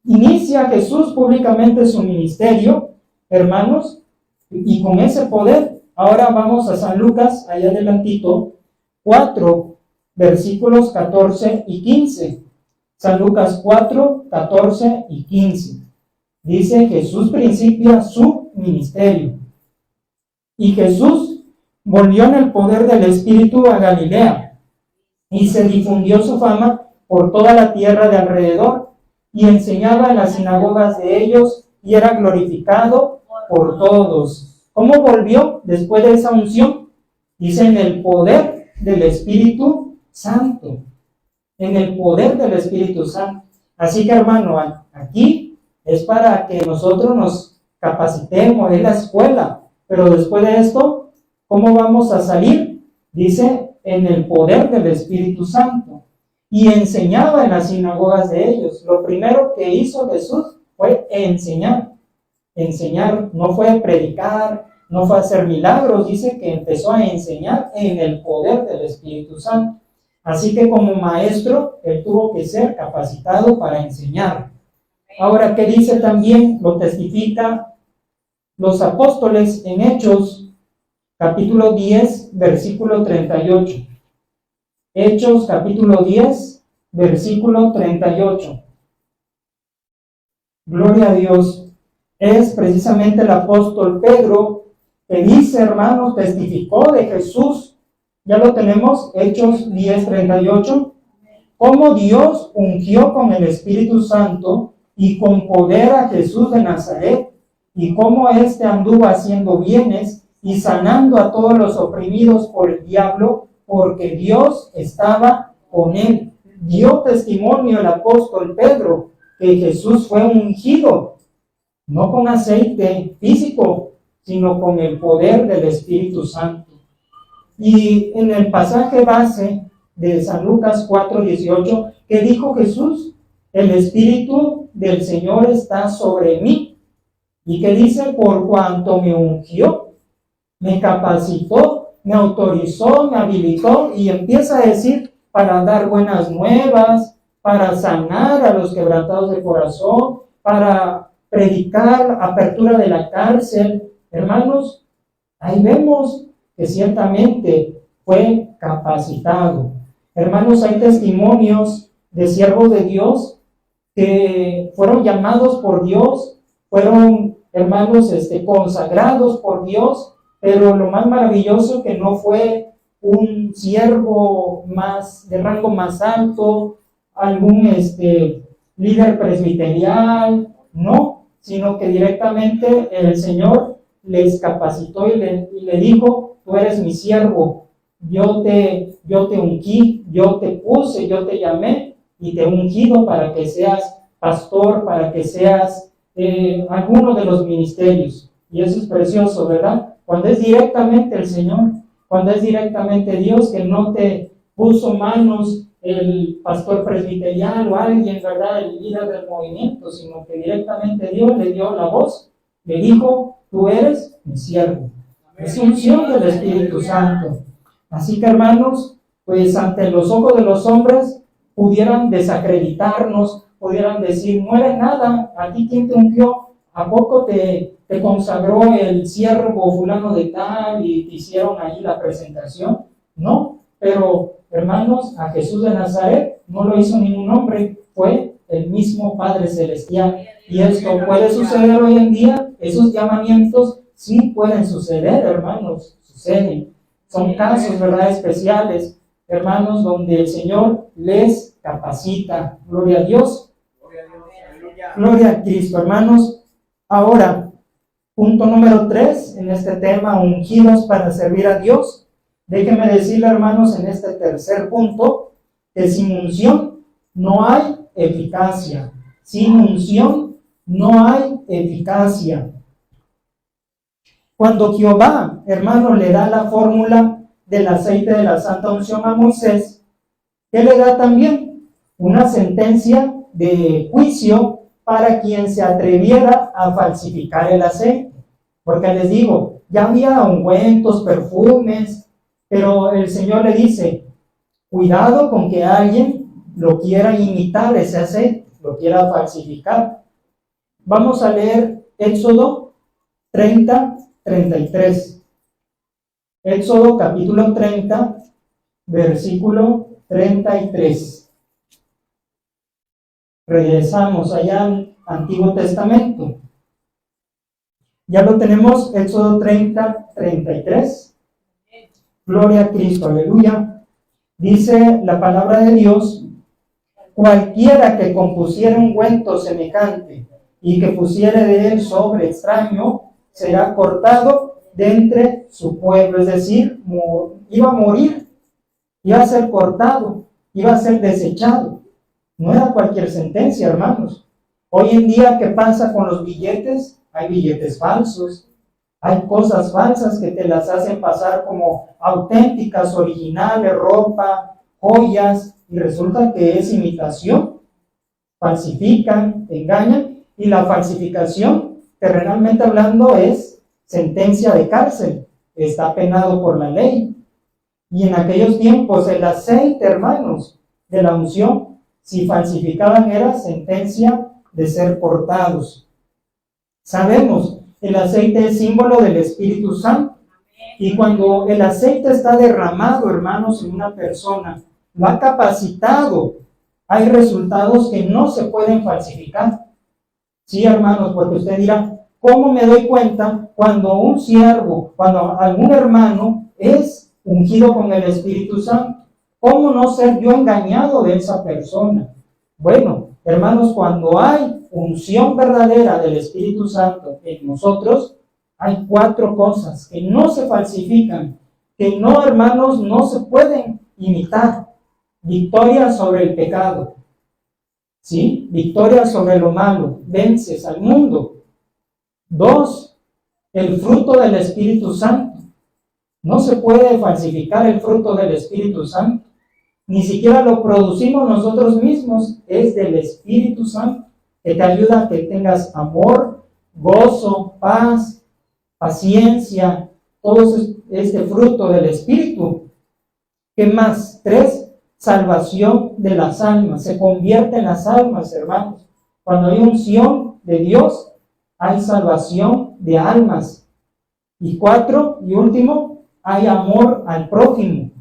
Inicia Jesús públicamente su ministerio, hermanos, y con ese poder. Ahora vamos a San Lucas, allá adelantito, 4, versículos 14 y 15. San Lucas 4, 14 y 15. Dice, Jesús principia su ministerio. Y Jesús volvió en el poder del Espíritu a Galilea, y se difundió su fama por toda la tierra de alrededor, y enseñaba en las sinagogas de ellos, y era glorificado por todos. ¿Cómo volvió después de esa unción? Dice, en el poder del Espíritu Santo. En el poder del Espíritu Santo. Así que, hermano, aquí es para que nosotros nos capacitemos, en la escuela. Pero después de esto, ¿cómo vamos a salir? Dice, en el poder del Espíritu Santo. Y enseñaba en las sinagogas de ellos. Lo primero que hizo Jesús fue enseñar. Enseñar, no fue predicar, no fue hacer milagros. Dice que empezó a enseñar en el poder del Espíritu Santo. Así que como maestro, él tuvo que ser capacitado para enseñar. Ahora, ¿qué dice también? Lo testifica los apóstoles en Hechos, capítulo 10, versículo 38. Hechos, capítulo 10, versículo 38. Gloria a Dios. Es precisamente el apóstol Pedro que dice, hermanos, testificó de Jesús. Ya lo tenemos, Hechos 10, 38. Cómo Dios ungió con el Espíritu Santo y con poder a Jesús de Nazaret, y cómo éste anduvo haciendo bienes y sanando a todos los oprimidos por el diablo, porque Dios estaba con él. Dio testimonio el apóstol Pedro que Jesús fue ungido, no con aceite físico, sino con el poder del Espíritu Santo. Y en el pasaje base de San Lucas 4:18, que dijo Jesús, el Espíritu del Señor está sobre mí, y que dice, por cuanto me ungió, me capacitó, me autorizó, me habilitó, y empieza a decir, para dar buenas nuevas, para sanar a los quebrantados de corazón, para predicar apertura de la cárcel. Hermanos, ahí vemos que ciertamente fue capacitado. Hermanos, hay testimonios de siervos de Dios que fueron llamados por Dios, fueron, hermanos, consagrados por Dios, pero lo más maravilloso que no fue un siervo más de rango más alto, algún líder presbiterial, no, sino que directamente el Señor les capacitó y le dijo, tú eres mi siervo, yo te ungí, yo te puse, yo te llamé y te he ungido para que seas pastor, para que seas alguno de los ministerios. Y eso es precioso, ¿verdad? Cuando es directamente el Señor, cuando es directamente Dios, que no te puso manos el pastor presbiterial o alguien, ¿verdad?, el líder del movimiento, sino que directamente Dios le dio la voz, le dijo, tú eres mi siervo. Es unción del Espíritu Santo. Así que, hermanos, pues ante los ojos de los hombres pudieran desacreditarnos, pudieran decir, no eres nada, ¿a ti quién te ungió? ¿A poco te consagró el siervo fulano de tal y te hicieron ahí la presentación? No, pero hermanos, a Jesús de Nazaret no lo hizo ningún hombre, fue el mismo Padre Celestial. Y esto puede suceder hoy en día, esos llamamientos sí pueden suceder, hermanos, suceden. Son casos, ¿verdad?, especiales, hermanos, donde el Señor les capacita. Gloria a Dios. Gloria a Cristo, hermanos. Ahora, punto número 3 en este tema, ungidos para servir a Dios. Déjenme decirle, hermanos, en este tercer punto, que sin unción no hay eficacia. Sin unción no hay eficacia. Cuando Jehová, hermano, le da la fórmula del aceite de la santa unción a Moisés, ¿qué le da también? Una sentencia de juicio para quien se atreviera a falsificar el aceite. Porque les digo, ya había ungüentos, perfumes, pero el Señor le dice, cuidado con que alguien lo quiera imitar ese aceite, lo quiera falsificar. Vamos a leer Éxodo 30:33. Éxodo capítulo 30, versículo 33. Regresamos allá al Antiguo Testamento. Ya lo tenemos, Éxodo 30:33. Gloria a Cristo, aleluya. Dice la palabra de Dios, cualquiera que compusiera un ungüento semejante y que pusiere de él sobre extraño, será cortado de entre su pueblo. Es decir, iba a morir, iba a ser cortado, iba a ser desechado. No era cualquier sentencia, hermanos. Hoy en día, ¿qué pasa con los billetes? Hay billetes falsos, hay cosas falsas que te las hacen pasar como auténticas, originales, ropa, joyas, y resulta que es imitación. Falsifican, engañan, y la falsificación, terrenalmente hablando, es sentencia de cárcel, está penado por la ley. Y en aquellos tiempos el aceite, hermanos, de la unción, si falsificaban, era sentencia de ser cortados. Sabemos, el aceite es símbolo del Espíritu Santo. Y cuando el aceite está derramado, hermanos, en una persona, lo ha capacitado, hay resultados que no se pueden falsificar. Sí, hermanos, porque usted dirá, ¿cómo me doy cuenta cuando un siervo, cuando algún hermano es ungido con el Espíritu Santo? ¿Cómo no ser yo engañado de esa persona? Bueno, hermanos, cuando hay unción verdadera del Espíritu Santo en nosotros, hay 4 cosas que no se falsifican, que no, hermanos, no se pueden imitar. Victoria sobre el pecado, ¿sí? Victoria sobre lo malo, vences al mundo. 2, el fruto del Espíritu Santo. No se puede falsificar el fruto del Espíritu Santo. Ni siquiera lo producimos nosotros mismos, es del Espíritu Santo, que te ayuda a que tengas amor, gozo, paz, paciencia, todo este fruto del Espíritu. ¿Qué más? 3, salvación de las almas. Se convierte en las almas, hermanos. Cuando hay unción de Dios, hay salvación de almas. Y 4, y último, hay amor al prójimo.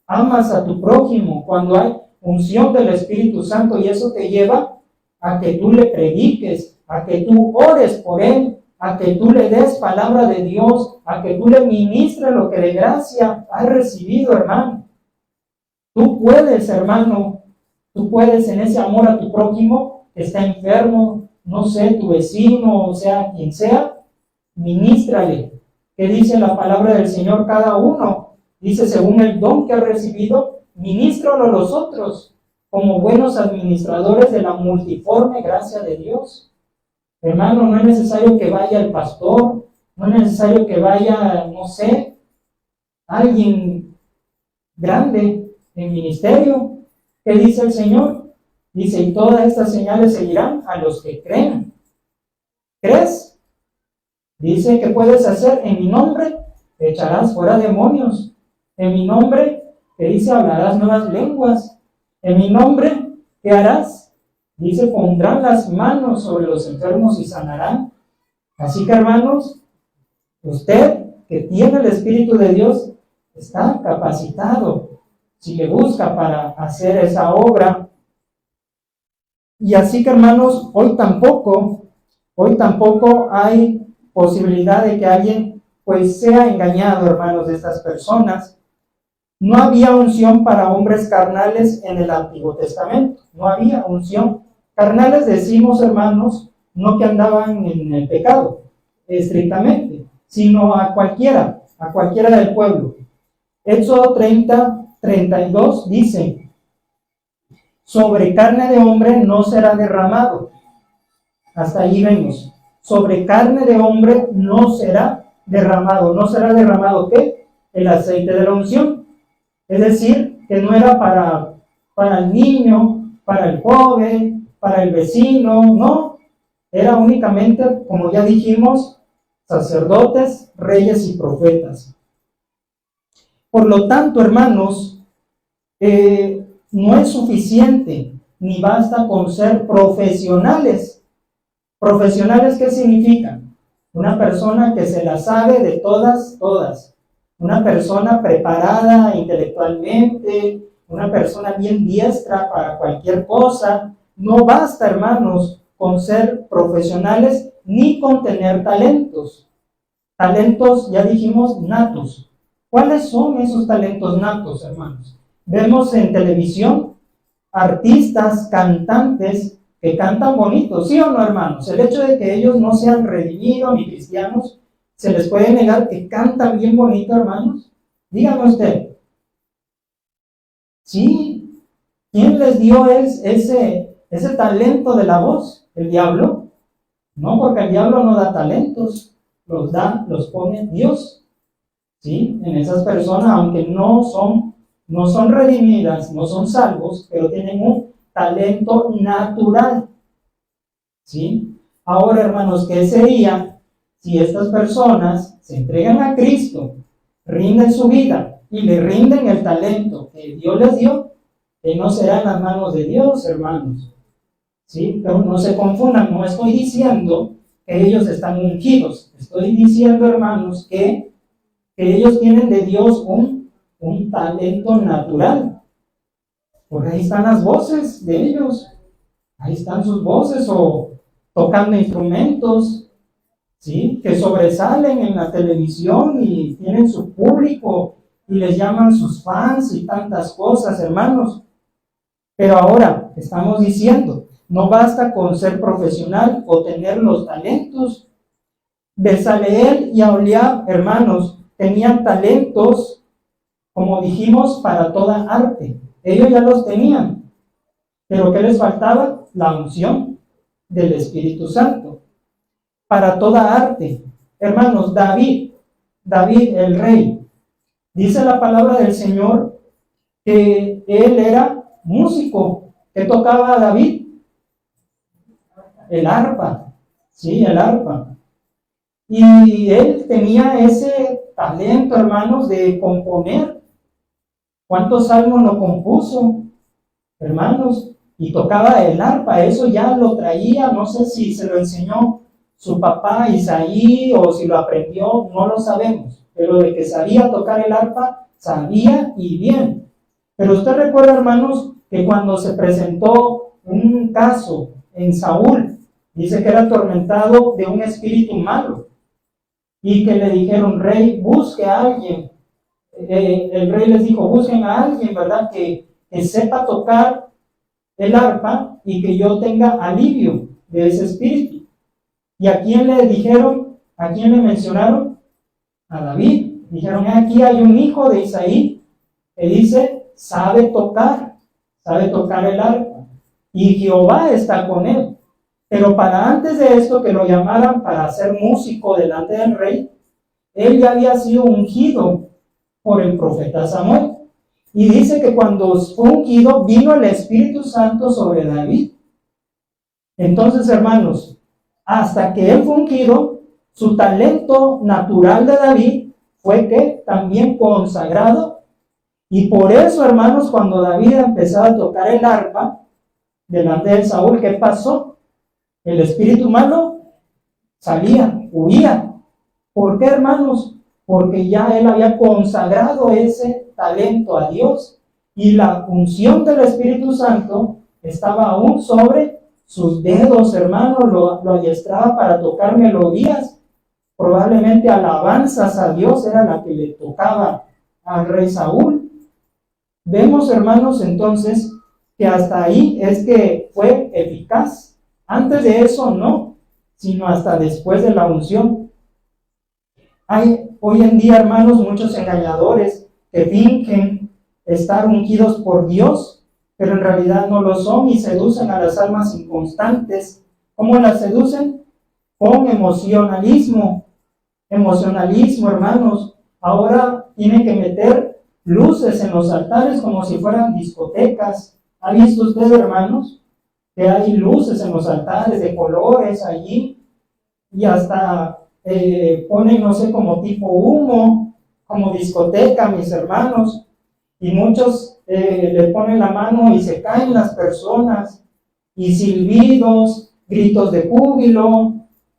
Amas a tu prójimo cuando hay unción del Espíritu Santo, y eso te lleva a que tú le prediques, a que tú ores por él, a que tú le des palabra de Dios, a que tú le ministres lo que de gracia has recibido, hermano. Tú puedes, hermano, tú puedes en ese amor a tu prójimo que está enfermo, no sé, tu vecino, o sea, quien sea, ministrale. ¿Qué dice la palabra del Señor? Cada uno dice, según el don que ha recibido, ministralo a los otros, como buenos administradores de la multiforme gracia de Dios. Hermano, no es necesario que vaya el pastor, no es necesario que vaya, no sé, alguien grande en ministerio. ¿Qué dice el Señor? Dice, y todas estas señales seguirán a los que creen. ¿Crees? Dice, ¿qué puedes hacer? En mi nombre echarás fuera demonios. En mi nombre, que dice, hablarás nuevas lenguas. En mi nombre, ¿qué harás? Dice, pondrán las manos sobre los enfermos y sanarán. Así que, hermanos, usted que tiene el Espíritu de Dios está capacitado, si le busca, para hacer esa obra. Y así que, hermanos, hoy tampoco hay posibilidad de que alguien pues sea engañado, hermanos, de estas personas. No había unción para hombres carnales en el Antiguo Testamento, no había unción. Carnales decimos, hermanos, no que andaban en el pecado, estrictamente, sino a cualquiera del pueblo. Éxodo 30:32 dice, sobre carne de hombre no será derramado. Hasta allí vemos. Sobre carne de hombre no será derramado. ¿No será derramado qué? El aceite de la unción. Es decir, que no era para el niño, para el joven, para el vecino, no. Era únicamente, como ya dijimos, sacerdotes, reyes y profetas. Por lo tanto, hermanos, no es suficiente ni basta con ser profesionales. ¿Profesionales qué significan? Una persona que se la sabe de todas. Una persona preparada intelectualmente, una persona bien diestra para cualquier cosa. No basta, hermanos, con ser profesionales ni con tener talentos. Talentos, ya dijimos, natos. ¿Cuáles son esos talentos natos, hermanos? Vemos en televisión artistas, cantantes que cantan bonito, ¿sí o no, hermanos? El hecho de que ellos no sean redimidos ni cristianos, ¿se les puede negar que cantan bien bonito, hermanos? Dígame usted. ¿Sí? ¿Quién les dio ese talento de la voz? ¿El diablo? No, porque el diablo no da talentos, los pone Dios. ¿Sí? En esas personas, aunque no son redimidas, no son salvos, pero tienen un talento natural. ¿Sí? Ahora, hermanos, ¿qué sería si estas personas se entregan a Cristo, rinden su vida y le rinden el talento que Dios les dio? Que no serán las manos de Dios, hermanos. ¿Sí? Pero no se confundan, no estoy diciendo que ellos están ungidos. Estoy diciendo, hermanos, que ellos tienen de Dios un talento natural. Por ahí están las voces de ellos. Ahí están sus voces, o tocando instrumentos, ¿sí? Que sobresalen en la televisión y tienen su público y les llaman sus fans y tantas cosas, hermanos. Pero ahora estamos diciendo, no basta con ser profesional o tener los talentos. Bezaleel y Aholiab, hermanos, tenían talentos como dijimos, para toda arte. Ellos ya los tenían, pero ¿qué les faltaba? La unción del Espíritu Santo. Para toda arte. Hermanos, David el rey, dice la palabra del Señor que él era músico. ¿Qué tocaba David? El arpa, sí, el arpa. Y él tenía ese talento, hermanos, de componer. ¿Cuántos salmos lo compuso, hermanos? Y tocaba el arpa, eso ya lo traía, no sé si se lo enseñó su papá Isaí o si lo aprendió, no lo sabemos. Pero de que sabía tocar el arpa, sabía y bien. Pero usted recuerda, hermanos, que cuando se presentó un caso en Saúl, dice que era atormentado de un espíritu malo y que le dijeron, rey, busque a alguien. El rey les dijo, busquen a alguien, ¿verdad? Que sepa tocar el arpa y que yo tenga alivio de ese espíritu. ¿Y a quién le dijeron? ¿A quién le mencionaron? A David. Dijeron, aquí hay un hijo de Isaí que dice, sabe tocar el arpa. Y Jehová está con él. Pero para antes de esto, que lo llamaran para ser músico delante del rey, él ya había sido ungido por el profeta Samuel. Y dice que cuando fue ungido, vino el Espíritu Santo sobre David. Entonces, hermanos, hasta que él fue ungido, su talento natural de David fue que también consagrado. Y por eso, hermanos, cuando David empezó a tocar el arpa delante de Saúl, ¿qué pasó? El espíritu malo salía, huía. ¿Por qué, hermanos? Porque ya él había consagrado ese talento a Dios y la unción del Espíritu Santo estaba aún sobre sus dedos, hermanos, lo adiestraba para tocar melodías. Probablemente alabanzas a Dios era la que le tocaba al rey Saúl. Vemos, hermanos, entonces, que hasta ahí es que fue eficaz. Antes de eso no, sino hasta después de la unción. Hay hoy en día, hermanos, muchos engañadores que fingen estar ungidos por Dios, pero en realidad no lo son y seducen a las almas inconstantes. ¿Cómo las seducen? Con emocionalismo. Emocionalismo, hermanos. Ahora tienen que meter luces en los altares como si fueran discotecas. ¿Ha visto usted, hermanos, que hay luces en los altares de colores allí? Y hasta ponen, no sé, como tipo humo, como discoteca, mis hermanos. Y muchos le ponen la mano y se caen las personas. Y silbidos, gritos de júbilo,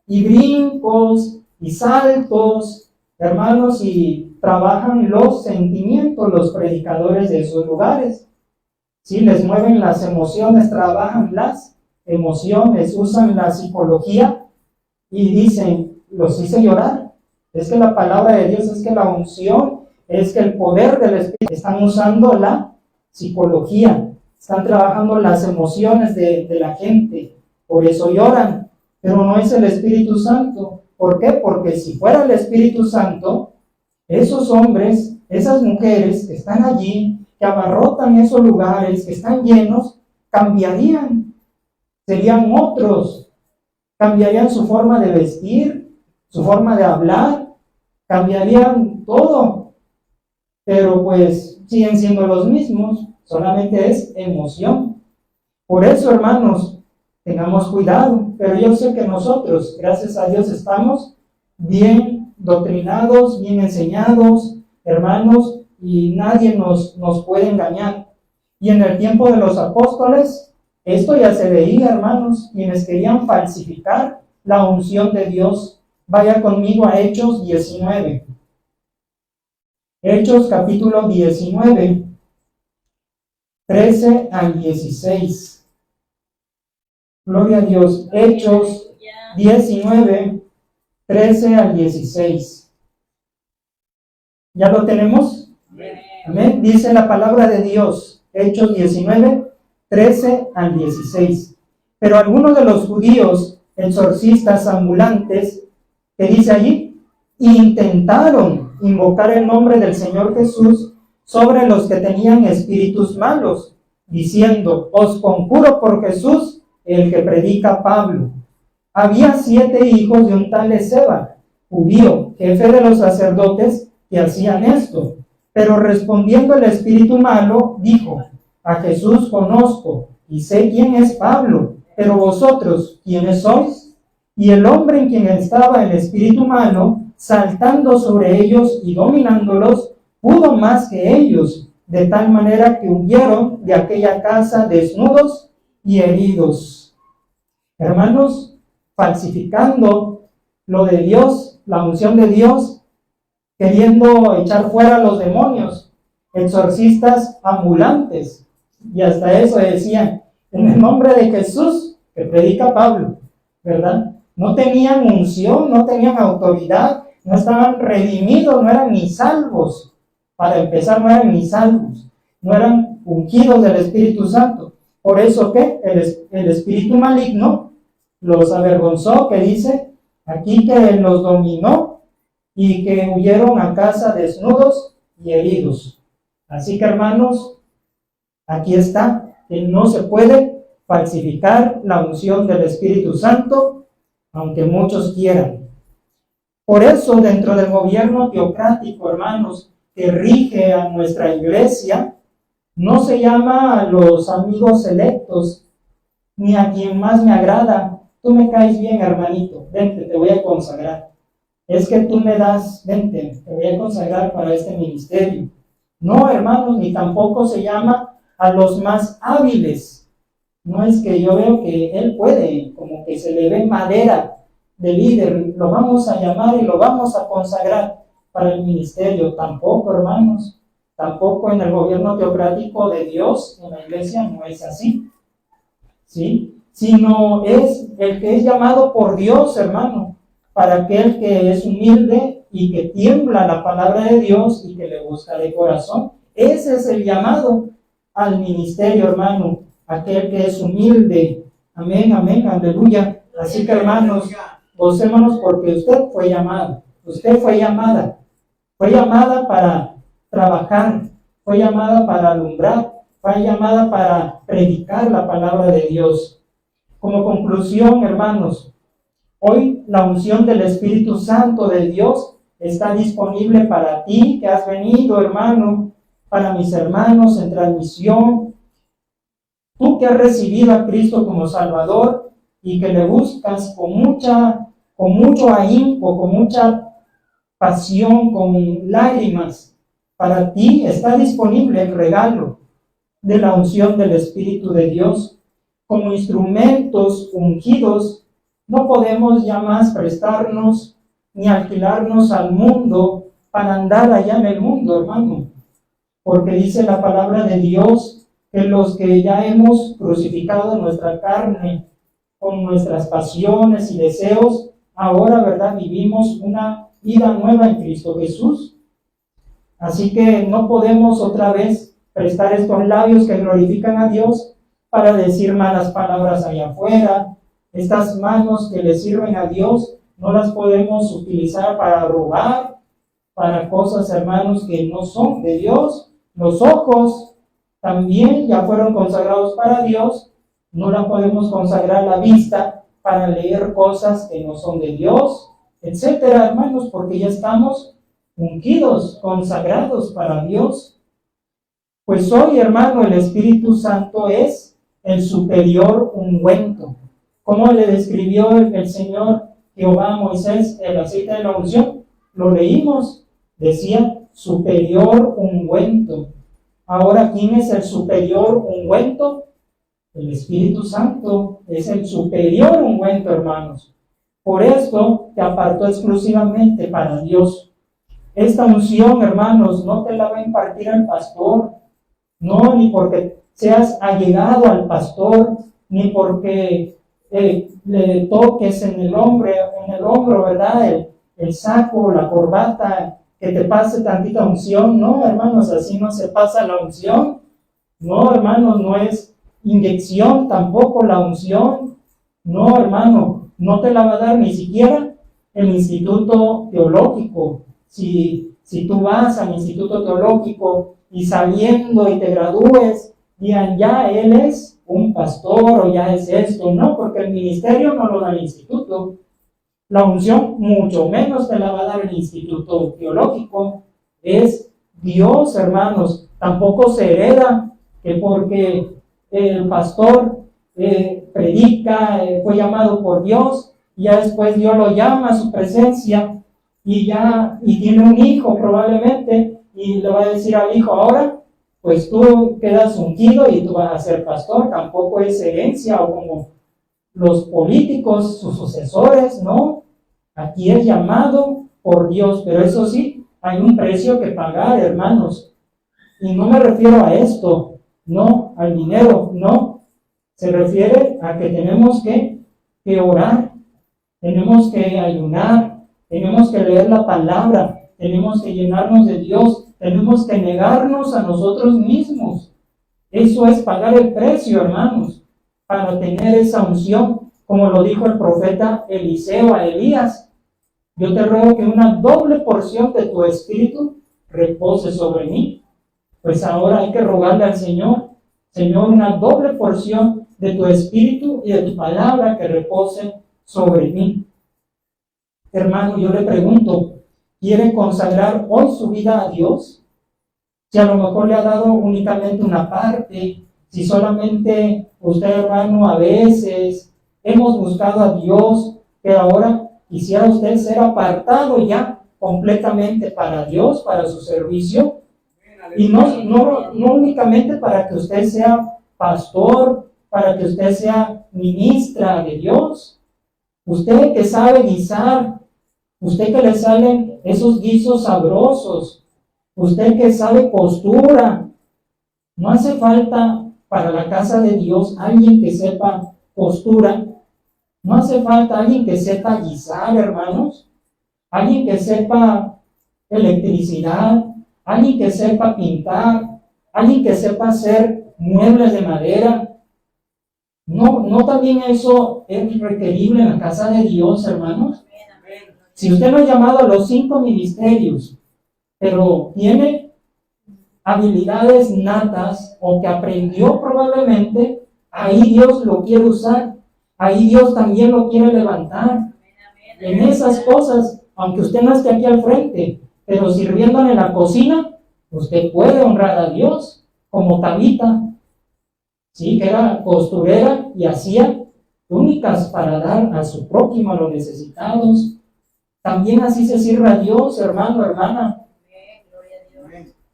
y brincos, y saltos, hermanos, y trabajan los sentimientos, los predicadores de esos lugares. Sí, les mueven las emociones, trabajan las emociones, usan la psicología y dicen, los hice llorar. Es que la palabra de Dios, es que la unción, es que el poder del Espíritu, están usando la psicología, están trabajando las emociones de la gente, por eso lloran, pero no es el Espíritu Santo. ¿Por qué? Porque si fuera el Espíritu Santo, esos hombres, esas mujeres que están allí, que abarrotan esos lugares, que están llenos, cambiarían, serían otros, cambiarían su forma de vestir, su forma de hablar, cambiarían todo, pero pues siguen siendo los mismos, solamente es emoción. Por eso, hermanos, tengamos cuidado, pero yo sé que nosotros, gracias a Dios, estamos bien doctrinados, bien enseñados, hermanos, y nadie nos puede engañar. Y en el tiempo de los apóstoles, esto ya se veía, hermanos, quienes querían falsificar la unción de Dios. Vaya conmigo a Hechos 19. Hechos capítulo 19, 13 al 16. Gloria a Dios. Hechos 19, 13 al 16. ¿Ya lo tenemos? Amén. Dice la palabra de Dios. Hechos 19, 13 al 16. Pero algunos de los judíos, exorcistas ambulantes, que dice allí, intentaron invocar el nombre del Señor Jesús sobre los que tenían espíritus malos, diciendo: os conjuro por Jesús, el que predica Pablo. Había 7 hijos de un tal Esceva, judío, jefe de los sacerdotes, que hacían esto. Pero respondiendo el espíritu malo, dijo: a Jesús conozco, y sé quién es Pablo, pero vosotros, ¿quiénes sois? Y el hombre en quien estaba el espíritu malo, saltando sobre ellos y dominándolos, pudo más que ellos, de tal manera que huyeron de aquella casa desnudos y heridos. Hermanos, falsificando lo de Dios, la unción de Dios, queriendo echar fuera a los demonios, exorcistas ambulantes, y hasta eso decían: en el nombre de Jesús, que predica Pablo, ¿verdad? No tenían unción, no tenían autoridad, no estaban redimidos, no eran ni salvos. Para empezar, no eran ni salvos, no eran ungidos del Espíritu Santo. Por eso que el espíritu maligno los avergonzó, que dice aquí que los dominó y que huyeron a casa desnudos y heridos. Así que, hermanos, aquí está, que no se puede falsificar la unción del Espíritu Santo, aunque muchos quieran. Por eso, dentro del gobierno teocrático, hermanos, que rige a nuestra iglesia, no se llama a los amigos selectos, ni a quien más me agrada. Tú me caes bien, hermanito, vente, te voy a consagrar. Es que tú me das, vente, te voy a consagrar para este ministerio. No, hermanos, ni tampoco se llama a los más hábiles. No es que yo veo que él puede, como que se le ve madera de líder, lo vamos a llamar y lo vamos a consagrar para el ministerio. Tampoco, hermanos, tampoco en el gobierno teocrático de Dios, en la iglesia, no es así, ¿sí? Sino es el que es llamado por Dios, hermano, para aquel que es humilde y que tiembla la palabra de Dios y que le busca de corazón. Ese es el llamado al ministerio, hermano, aquel que es humilde. Amén, amén, aleluya. Así que, hermanos, gocémonos porque usted fue llamado, usted fue llamada para trabajar, fue llamada para alumbrar, fue llamada para predicar la palabra de Dios. Como conclusión, hermanos, hoy la unción del Espíritu Santo de Dios está disponible para ti que has venido, hermano, para mis hermanos en transmisión. Tú que has recibido a Cristo como Salvador y que le buscas con mucho ahínco, con mucha pasión, con lágrimas, para ti está disponible el regalo de la unción del Espíritu de Dios. Como instrumentos ungidos, no podemos ya más prestarnos ni alquilarnos al mundo para andar allá en el mundo, hermano. Porque dice la palabra de Dios que los que ya hemos crucificado nuestra carne con nuestras pasiones y deseos, ahora, ¿verdad?, vivimos una vida nueva en Cristo Jesús. Así que no podemos otra vez prestar estos labios que glorifican a Dios para decir malas palabras allá afuera. Estas manos que le sirven a Dios no las podemos utilizar para robar, para cosas, hermanos, que no son de Dios. Los ojos también ya fueron consagrados para Dios. No la podemos consagrar la vista para leer cosas que no son de Dios, etcétera, hermanos, porque ya estamos ungidos, consagrados para Dios. Pues hoy, hermano, el Espíritu Santo es el superior ungüento. ¿Cómo le describió el Señor Jehová a Moisés el aceite de la unción? Lo leímos, decía superior ungüento. Ahora, ¿quién es el superior ungüento? El Espíritu Santo es el superior ungüento, hermanos. Por esto te apartó exclusivamente para Dios. Esta unción, hermanos, no te la va a impartir el pastor, no, ni porque seas allegado al pastor, ni porque le toques en el hombro, ¿verdad? El saco, la corbata, que te pase tantita unción. No, hermanos, así no se pasa la unción. No, hermanos, no es inyección tampoco la unción. No, hermano, no te la va a dar ni siquiera el instituto teológico. Si tú vas al instituto teológico y saliendo y te gradúes, digan, ya él es un pastor o ya es esto. No, porque el ministerio no lo da el instituto. La unción mucho menos te la va a dar el instituto teológico. Es Dios, hermanos. Tampoco se hereda que porque el pastor predica, fue llamado por Dios, y ya después Dios lo llama a su presencia y tiene un hijo probablemente, y le va a decir al hijo, ahora pues tú quedas ungido y tú vas a ser pastor. Tampoco es herencia o como los políticos, sus sucesores, no. Aquí es llamado por Dios, pero eso sí, hay un precio que pagar, hermanos. Y no me refiero a esto, no, al dinero, no. Se refiere a que tenemos que orar, tenemos que ayunar, tenemos que leer la palabra, tenemos que llenarnos de Dios, tenemos que negarnos a nosotros mismos. Eso es pagar el precio, hermanos, para tener esa unción, como lo dijo el profeta Eliseo a Elías. Yo te ruego que una doble porción de tu espíritu repose sobre mí. Pues ahora hay que rogarle al Señor, Señor, una doble porción de tu espíritu y de tu palabra que repose sobre mí. Hermano, yo le pregunto, ¿quiere consagrar hoy su vida a Dios? Si a lo mejor le ha dado únicamente una parte, si solamente usted, hermano, a veces hemos buscado a Dios, pero ahora quisiera usted ser apartado ya completamente para Dios, para su servicio, y no únicamente para que usted sea pastor, para que usted sea ministra de Dios. Usted que sabe guisar, usted que le salen esos guisos sabrosos, usted que sabe costura, no hace falta para la casa de Dios alguien que sepa costura, no hace falta alguien que sepa guisar, hermanos, alguien que sepa electricidad, alguien que sepa pintar, alguien que sepa hacer muebles de madera. No también eso es requerible en la casa de Dios, hermanos. Si usted no ha llamado a los 5 ministerios, pero tiene habilidades natas o que aprendió probablemente, ahí Dios lo quiere usar, ahí Dios también lo quiere levantar. En esas cosas, aunque usted no esté aquí al frente, pero sirviendo en la cocina, usted puede honrar a Dios, como Tabita, sí, que era costurera y hacía túnicas para dar a su prójimo, a los necesitados. También así se sirve a Dios, hermano, hermana.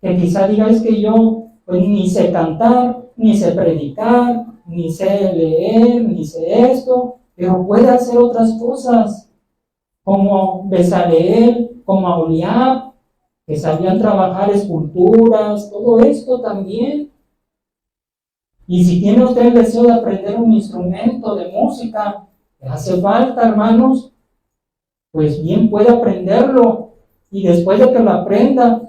Que quizá diga, es que yo pues, ni sé cantar, ni sé predicar, ni sé leer, ni sé esto, pero puede hacer otras cosas, como Bezaleel, como Aholiab, que sabían trabajar esculturas, todo esto también. Y si tiene usted el deseo de aprender un instrumento de música, que hace falta, hermanos, pues bien puede aprenderlo. Y después de que lo aprenda,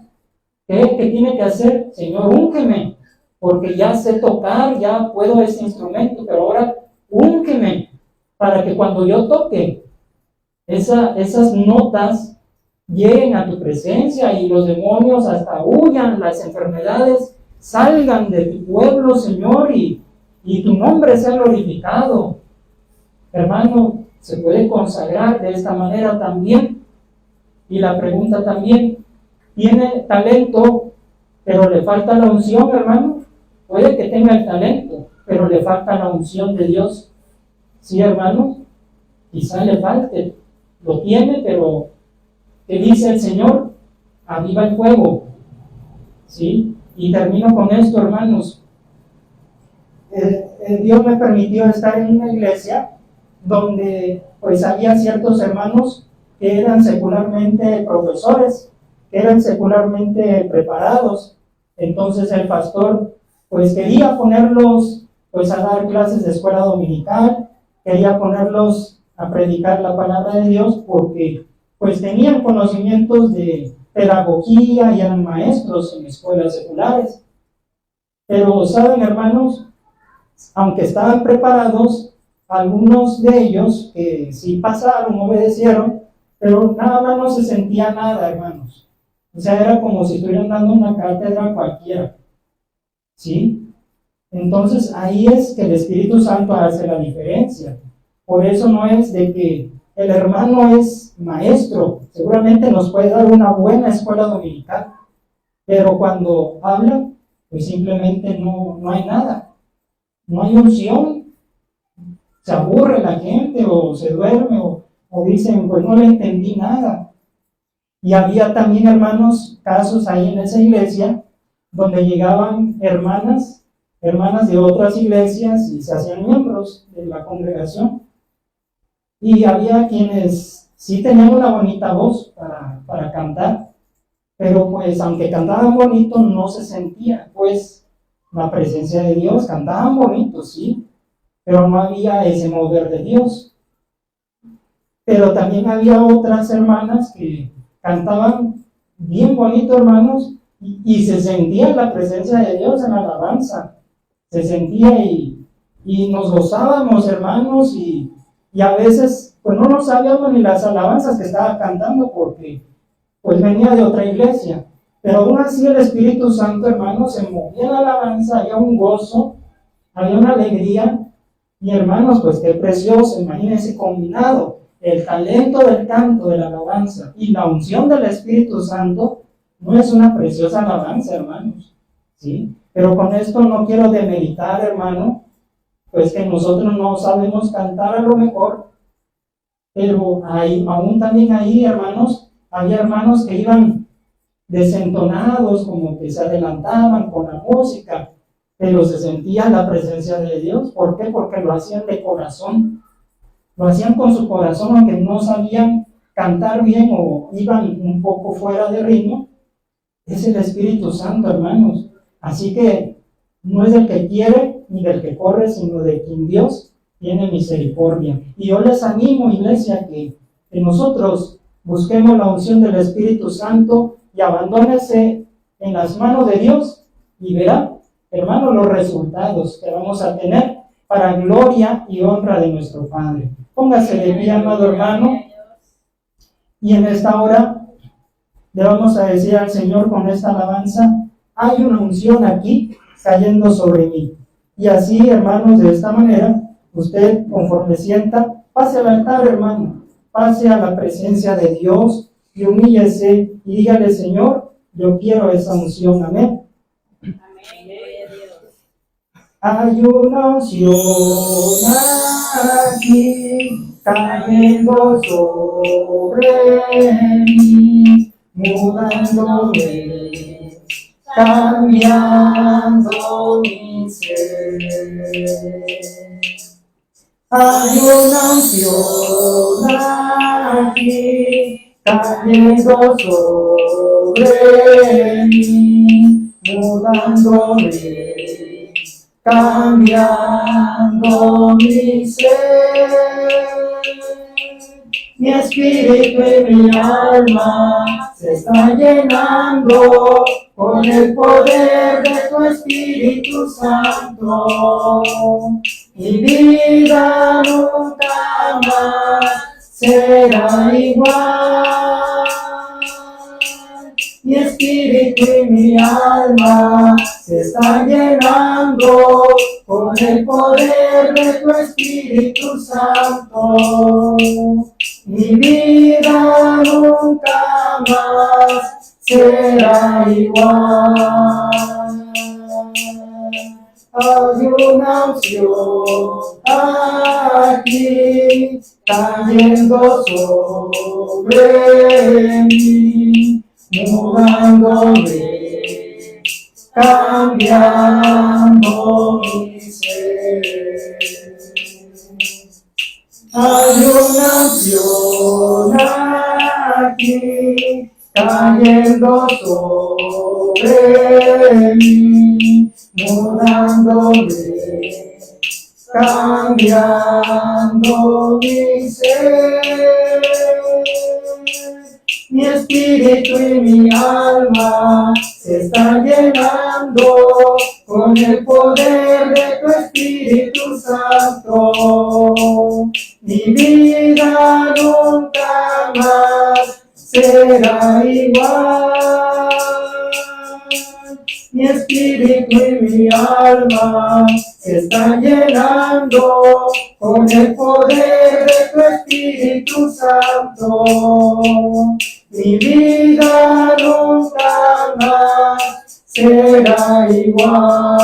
¿qué tiene que hacer? Señor, úngeme, porque ya sé tocar, ya puedo ese instrumento, pero ahora úngeme, para que cuando yo toque, esas notas lleguen a tu presencia y los demonios hasta huyan, las enfermedades salgan de tu pueblo, Señor, y tu nombre sea glorificado. Hermano, se puede consagrar de esta manera también. Y la pregunta también, ¿tiene talento, pero le falta la unción, hermano? Puede que tenga el talento, pero le falta la unción de Dios. Sí, hermano, quizá le falte. Lo tiene, pero ¿qué dice el Señor? Aviva el fuego. ¿Sí? Y termino con esto, hermanos. Dios me permitió estar en una iglesia donde pues había ciertos hermanos que eran secularmente profesores, que eran secularmente preparados. Entonces el pastor pues quería ponerlos pues a dar clases de escuela dominical, quería ponerlos a predicar la palabra de Dios porque pues tenían conocimientos de pedagogía y eran maestros en escuelas seculares. Pero saben, hermanos, aunque estaban preparados, algunos de ellos que sí pasaron, obedecieron, pero nada más no se sentía nada, hermanos. O sea, era como si estuvieran dando una cátedra cualquiera, ¿sí? Entonces ahí es que el Espíritu Santo hace la diferencia. Por eso no es de que el hermano es maestro, seguramente nos puede dar una buena escuela dominical, pero cuando habla, pues simplemente no hay nada, no hay unción, se aburre la gente o se duerme o dicen, pues no le entendí nada. Y había también, hermanos, casos ahí en esa iglesia donde llegaban hermanas de otras iglesias y se hacían miembros de la congregación. Y había quienes sí tenían una bonita voz para cantar, pero pues aunque cantaban bonito no se sentía pues la presencia de Dios. Cantaban bonito, sí, pero no había ese mover de Dios. Pero también había otras hermanas que cantaban bien bonito, hermanos, y se sentía la presencia de Dios en la alabanza. Se sentía y nos gozábamos, hermanos, y a veces pues no nos sabíamos ni las alabanzas que estaba cantando porque pues venía de otra iglesia. Pero aún así el Espíritu Santo, hermanos, se movía en la alabanza, había un gozo, había una alegría. Y hermanos, pues qué precioso, imagínense combinado el talento del canto, de la alabanza y la unción del Espíritu Santo. No es una preciosa alabanza, hermanos, ¿sí? Pero con esto no quiero demeritar, hermano, pues que nosotros no sabemos cantar a lo mejor, pero aún también ahí, hermanos, había hermanos que iban desentonados, como que se adelantaban con la música, pero se sentía la presencia de Dios. ¿Por qué? Porque lo hacían de corazón, lo hacían con su corazón, aunque no sabían cantar bien o iban un poco fuera de ritmo. Es el Espíritu Santo, hermanos. Así que no es del que quiere ni del que corre, sino de quien Dios tiene misericordia. Y yo les animo, iglesia, que nosotros busquemos la unción del Espíritu Santo y abandónese en las manos de Dios y verá, hermano, los resultados que vamos a tener para gloria y honra de nuestro Padre. Póngase de pie, amado hermano, y en esta hora le vamos a decir al Señor con esta alabanza: hay una unción aquí cayendo sobre mí. Y así, hermanos, de esta manera, usted, conforme sienta, pase al altar, hermano, pase a la presencia de Dios y humíllese y dígale: Señor, yo quiero esa unción. Amén. Hay una unción aquí cayendo sobre mí, mudándome, cambiando mi ser. Hay una unción aquí cayendo sobre mí, mudándome, cambiando mi ser. Mi espíritu y mi alma se está llenando con el poder de tu Espíritu Santo. Mi vida nunca más será igual. Mi espíritu y mi alma se están llenando con el poder de tu Espíritu Santo. Mi vida nunca más será igual. Hay una unción aquí cayendo sobre mí, mudándome, cambiando mi ser. Hay una unción aquí cayendo sobre mí, mudándome, cambiando mi ser. Mi espíritu y mi alma se están llenando con el poder de tu Espíritu Santo. Mi vida nunca más será igual. Mi espíritu y mi alma se están llenando con el poder de tu Espíritu Santo. Mi vida nunca más será igual.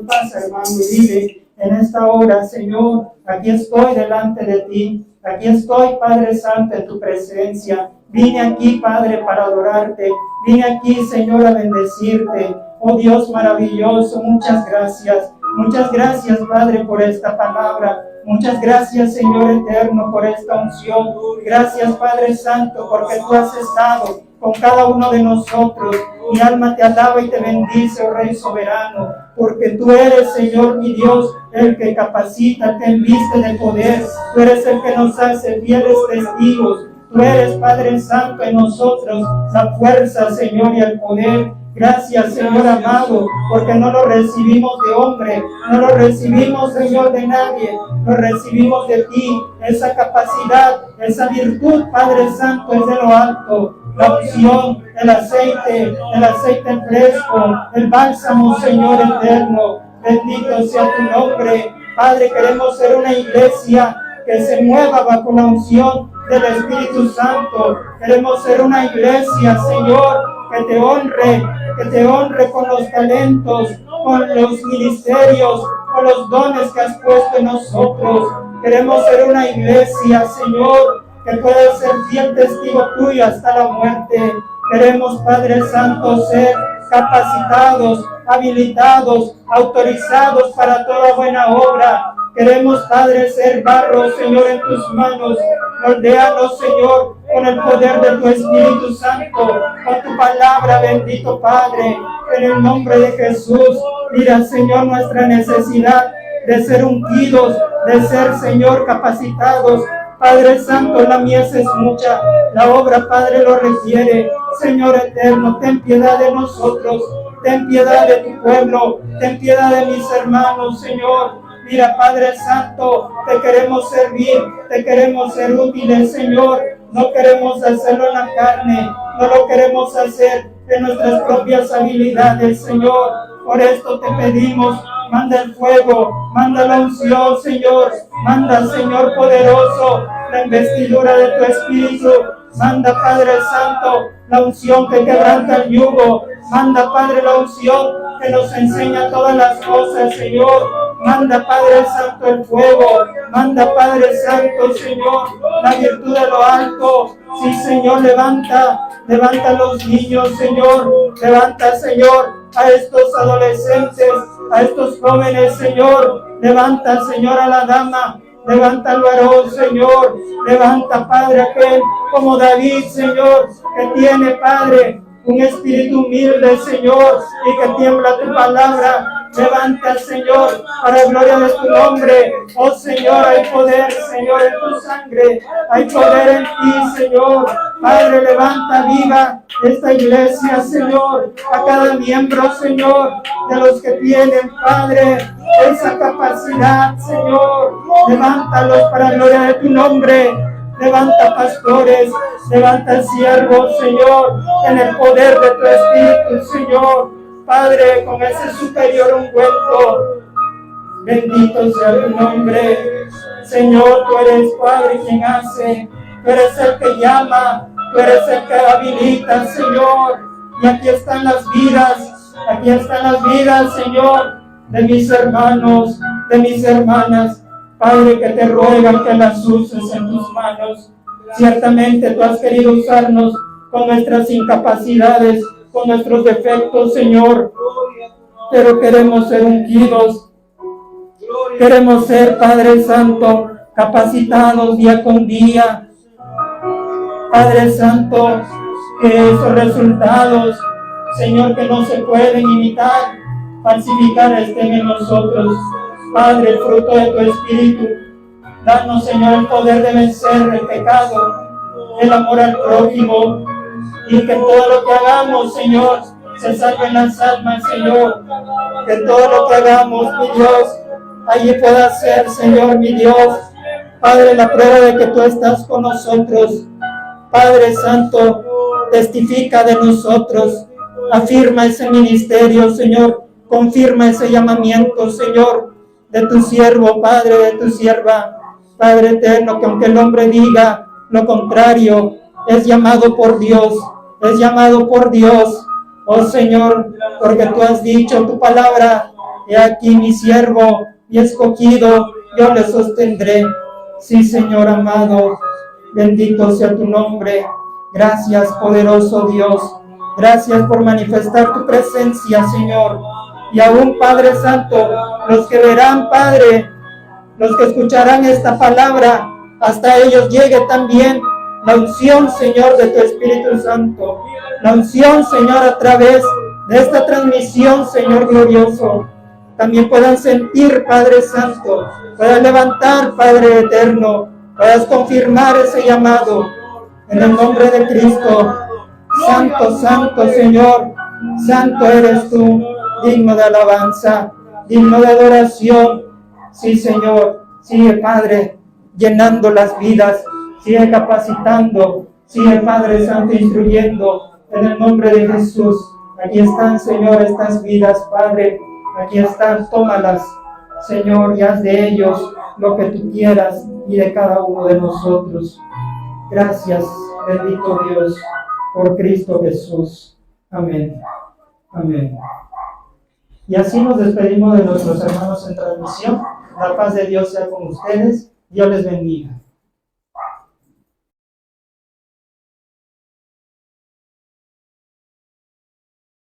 Pasa, hermano, y dile en esta hora: Señor, aquí estoy delante de ti. Aquí estoy, Padre Santo, en tu presencia. Vine aquí, Padre, para adorarte. Vine aquí, Señor, a bendecirte. Oh Dios maravilloso, muchas gracias. Muchas gracias, Padre, por esta palabra. Muchas gracias, Señor eterno, por esta unción. Gracias, Padre Santo, porque tú has estado con cada uno de nosotros. Mi alma te alaba y te bendice, oh Rey soberano, porque tú eres, Señor mi Dios, el que capacita, el que enviste de poder. Tú eres el que nos hace fieles testigos. Tú eres, Padre Santo, en nosotros la fuerza, Señor, y el poder. Gracias, Señor amado, porque no lo recibimos de hombre, no lo recibimos, Señor, de nadie, lo recibimos de ti. Esa capacidad, esa virtud, Padre Santo, es de lo alto. La unción, el aceite fresco, el bálsamo, Señor eterno. Bendito sea tu nombre. Padre, queremos ser una iglesia que se mueva bajo la unción del Espíritu Santo. Queremos ser una iglesia, Señor, que te honre con los talentos, con los ministerios, con los dones que has puesto en nosotros. Queremos ser una iglesia, Señor, que pueda ser fiel testigo tuyo hasta la muerte. Queremos, Padre Santo, ser capacitados, habilitados, autorizados para toda buena obra. Queremos, Padre, ser barro, Señor, en tus manos. Moldéanos, Señor, con el poder de tu Espíritu Santo, con tu palabra, bendito Padre, en el nombre de Jesús. Mira, Señor, nuestra necesidad de ser ungidos, de ser, Señor, capacitados. Padre Santo, la mies es mucha, la obra, Padre, lo requiere. Señor eterno, ten piedad de nosotros, ten piedad de tu pueblo, ten piedad de mis hermanos, Señor. Mira, Padre Santo, te queremos servir, te queremos ser útiles, Señor. No queremos hacerlo en la carne, no lo queremos hacer en nuestras propias habilidades, Señor. Por esto te pedimos, manda el fuego, manda la unción, Señor. Manda, Señor poderoso, la investidura de tu Espíritu. Manda, Padre Santo, la unción que quebranta el yugo. Manda, Padre, la unción que nos enseña todas las cosas, Señor. Manda, Padre Santo, el fuego. Manda, Padre Santo, Señor, la virtud de lo alto. Sí, Señor, levanta a los niños, Señor. Levanta, Señor, a estos adolescentes, a estos jóvenes, Señor. Levanta, Señor, a la dama. Levanta al varón, Señor. Levanta, Padre, aquel como David, Señor, que tiene, Padre, un espíritu humilde, Señor, y que tiembla tu palabra. Levanta, Señor, para gloria de tu nombre. Oh, Señor, hay poder, Señor, en tu sangre. Hay poder en ti, Señor. Padre, levanta viva esta iglesia, Señor. A cada miembro, Señor, de los que tienen, Padre, esa capacidad, Señor. Levántalos para gloria de tu nombre. Levanta pastores, levanta siervos, Señor, en el poder de tu Espíritu, Señor. Padre, con ese superior ungüento, bendito sea tu nombre. Señor, tú eres, Padre, quien hace, tú eres el que llama, tú eres el que habilita, Señor. Y aquí están las vidas, Señor, de mis hermanos, de mis hermanas. Padre, que te ruegan que las uses en tus manos. Ciertamente tú has querido usarnos con nuestras incapacidades, con nuestros defectos, Señor, pero queremos ser ungidos, queremos ser, Padre Santo, capacitados día con día. Padre Santo, que esos resultados, Señor, que no se pueden imitar, falsificar, estén en nosotros. Padre, el fruto de tu Espíritu, danos, Señor, el poder de vencer el pecado, el amor al prójimo, y que todo lo que hagamos, Señor, se salven las almas, Señor. Que todo lo que hagamos, mi Dios, allí pueda ser, Señor, mi Dios, Padre, la prueba de que tú estás con nosotros. Padre Santo, testifica de nosotros, afirma ese ministerio, Señor, confirma ese llamamiento, Señor, de tu siervo, Padre, de tu sierva, Padre eterno, que aunque el hombre diga lo contrario, es llamado por Dios, es llamado por Dios, oh Señor, porque tú has dicho tu palabra, he aquí mi siervo, y escogido, yo le sostendré. Sí, Señor amado, bendito sea tu nombre. Gracias, poderoso Dios. Gracias por manifestar tu presencia, Señor. Y aún, Padre Santo, los que verán, Padre, los que escucharán esta palabra, hasta ellos llegue también la unción, Señor, de tu Espíritu Santo. La unción, Señor, a través de esta transmisión, Señor glorioso. También puedan sentir, Padre Santo, puedan levantar, Padre eterno, puedas confirmar ese llamado en el nombre de Cristo. Santo, santo Señor, santo eres tú, digno de alabanza, digno de adoración. Sí, Señor, sigue, Padre, llenando las vidas, sigue capacitando, sigue, Padre Santo, instruyendo en el nombre de Jesús. Aquí están, Señor, estas vidas, Padre. Aquí están, tómalas, Señor, y haz de ellos lo que tú quieras y de cada uno de nosotros. Gracias, bendito Dios, por Cristo Jesús. Amén. Amén. Y así nos despedimos de nuestros hermanos en transmisión. La paz de Dios sea con ustedes. Dios les bendiga.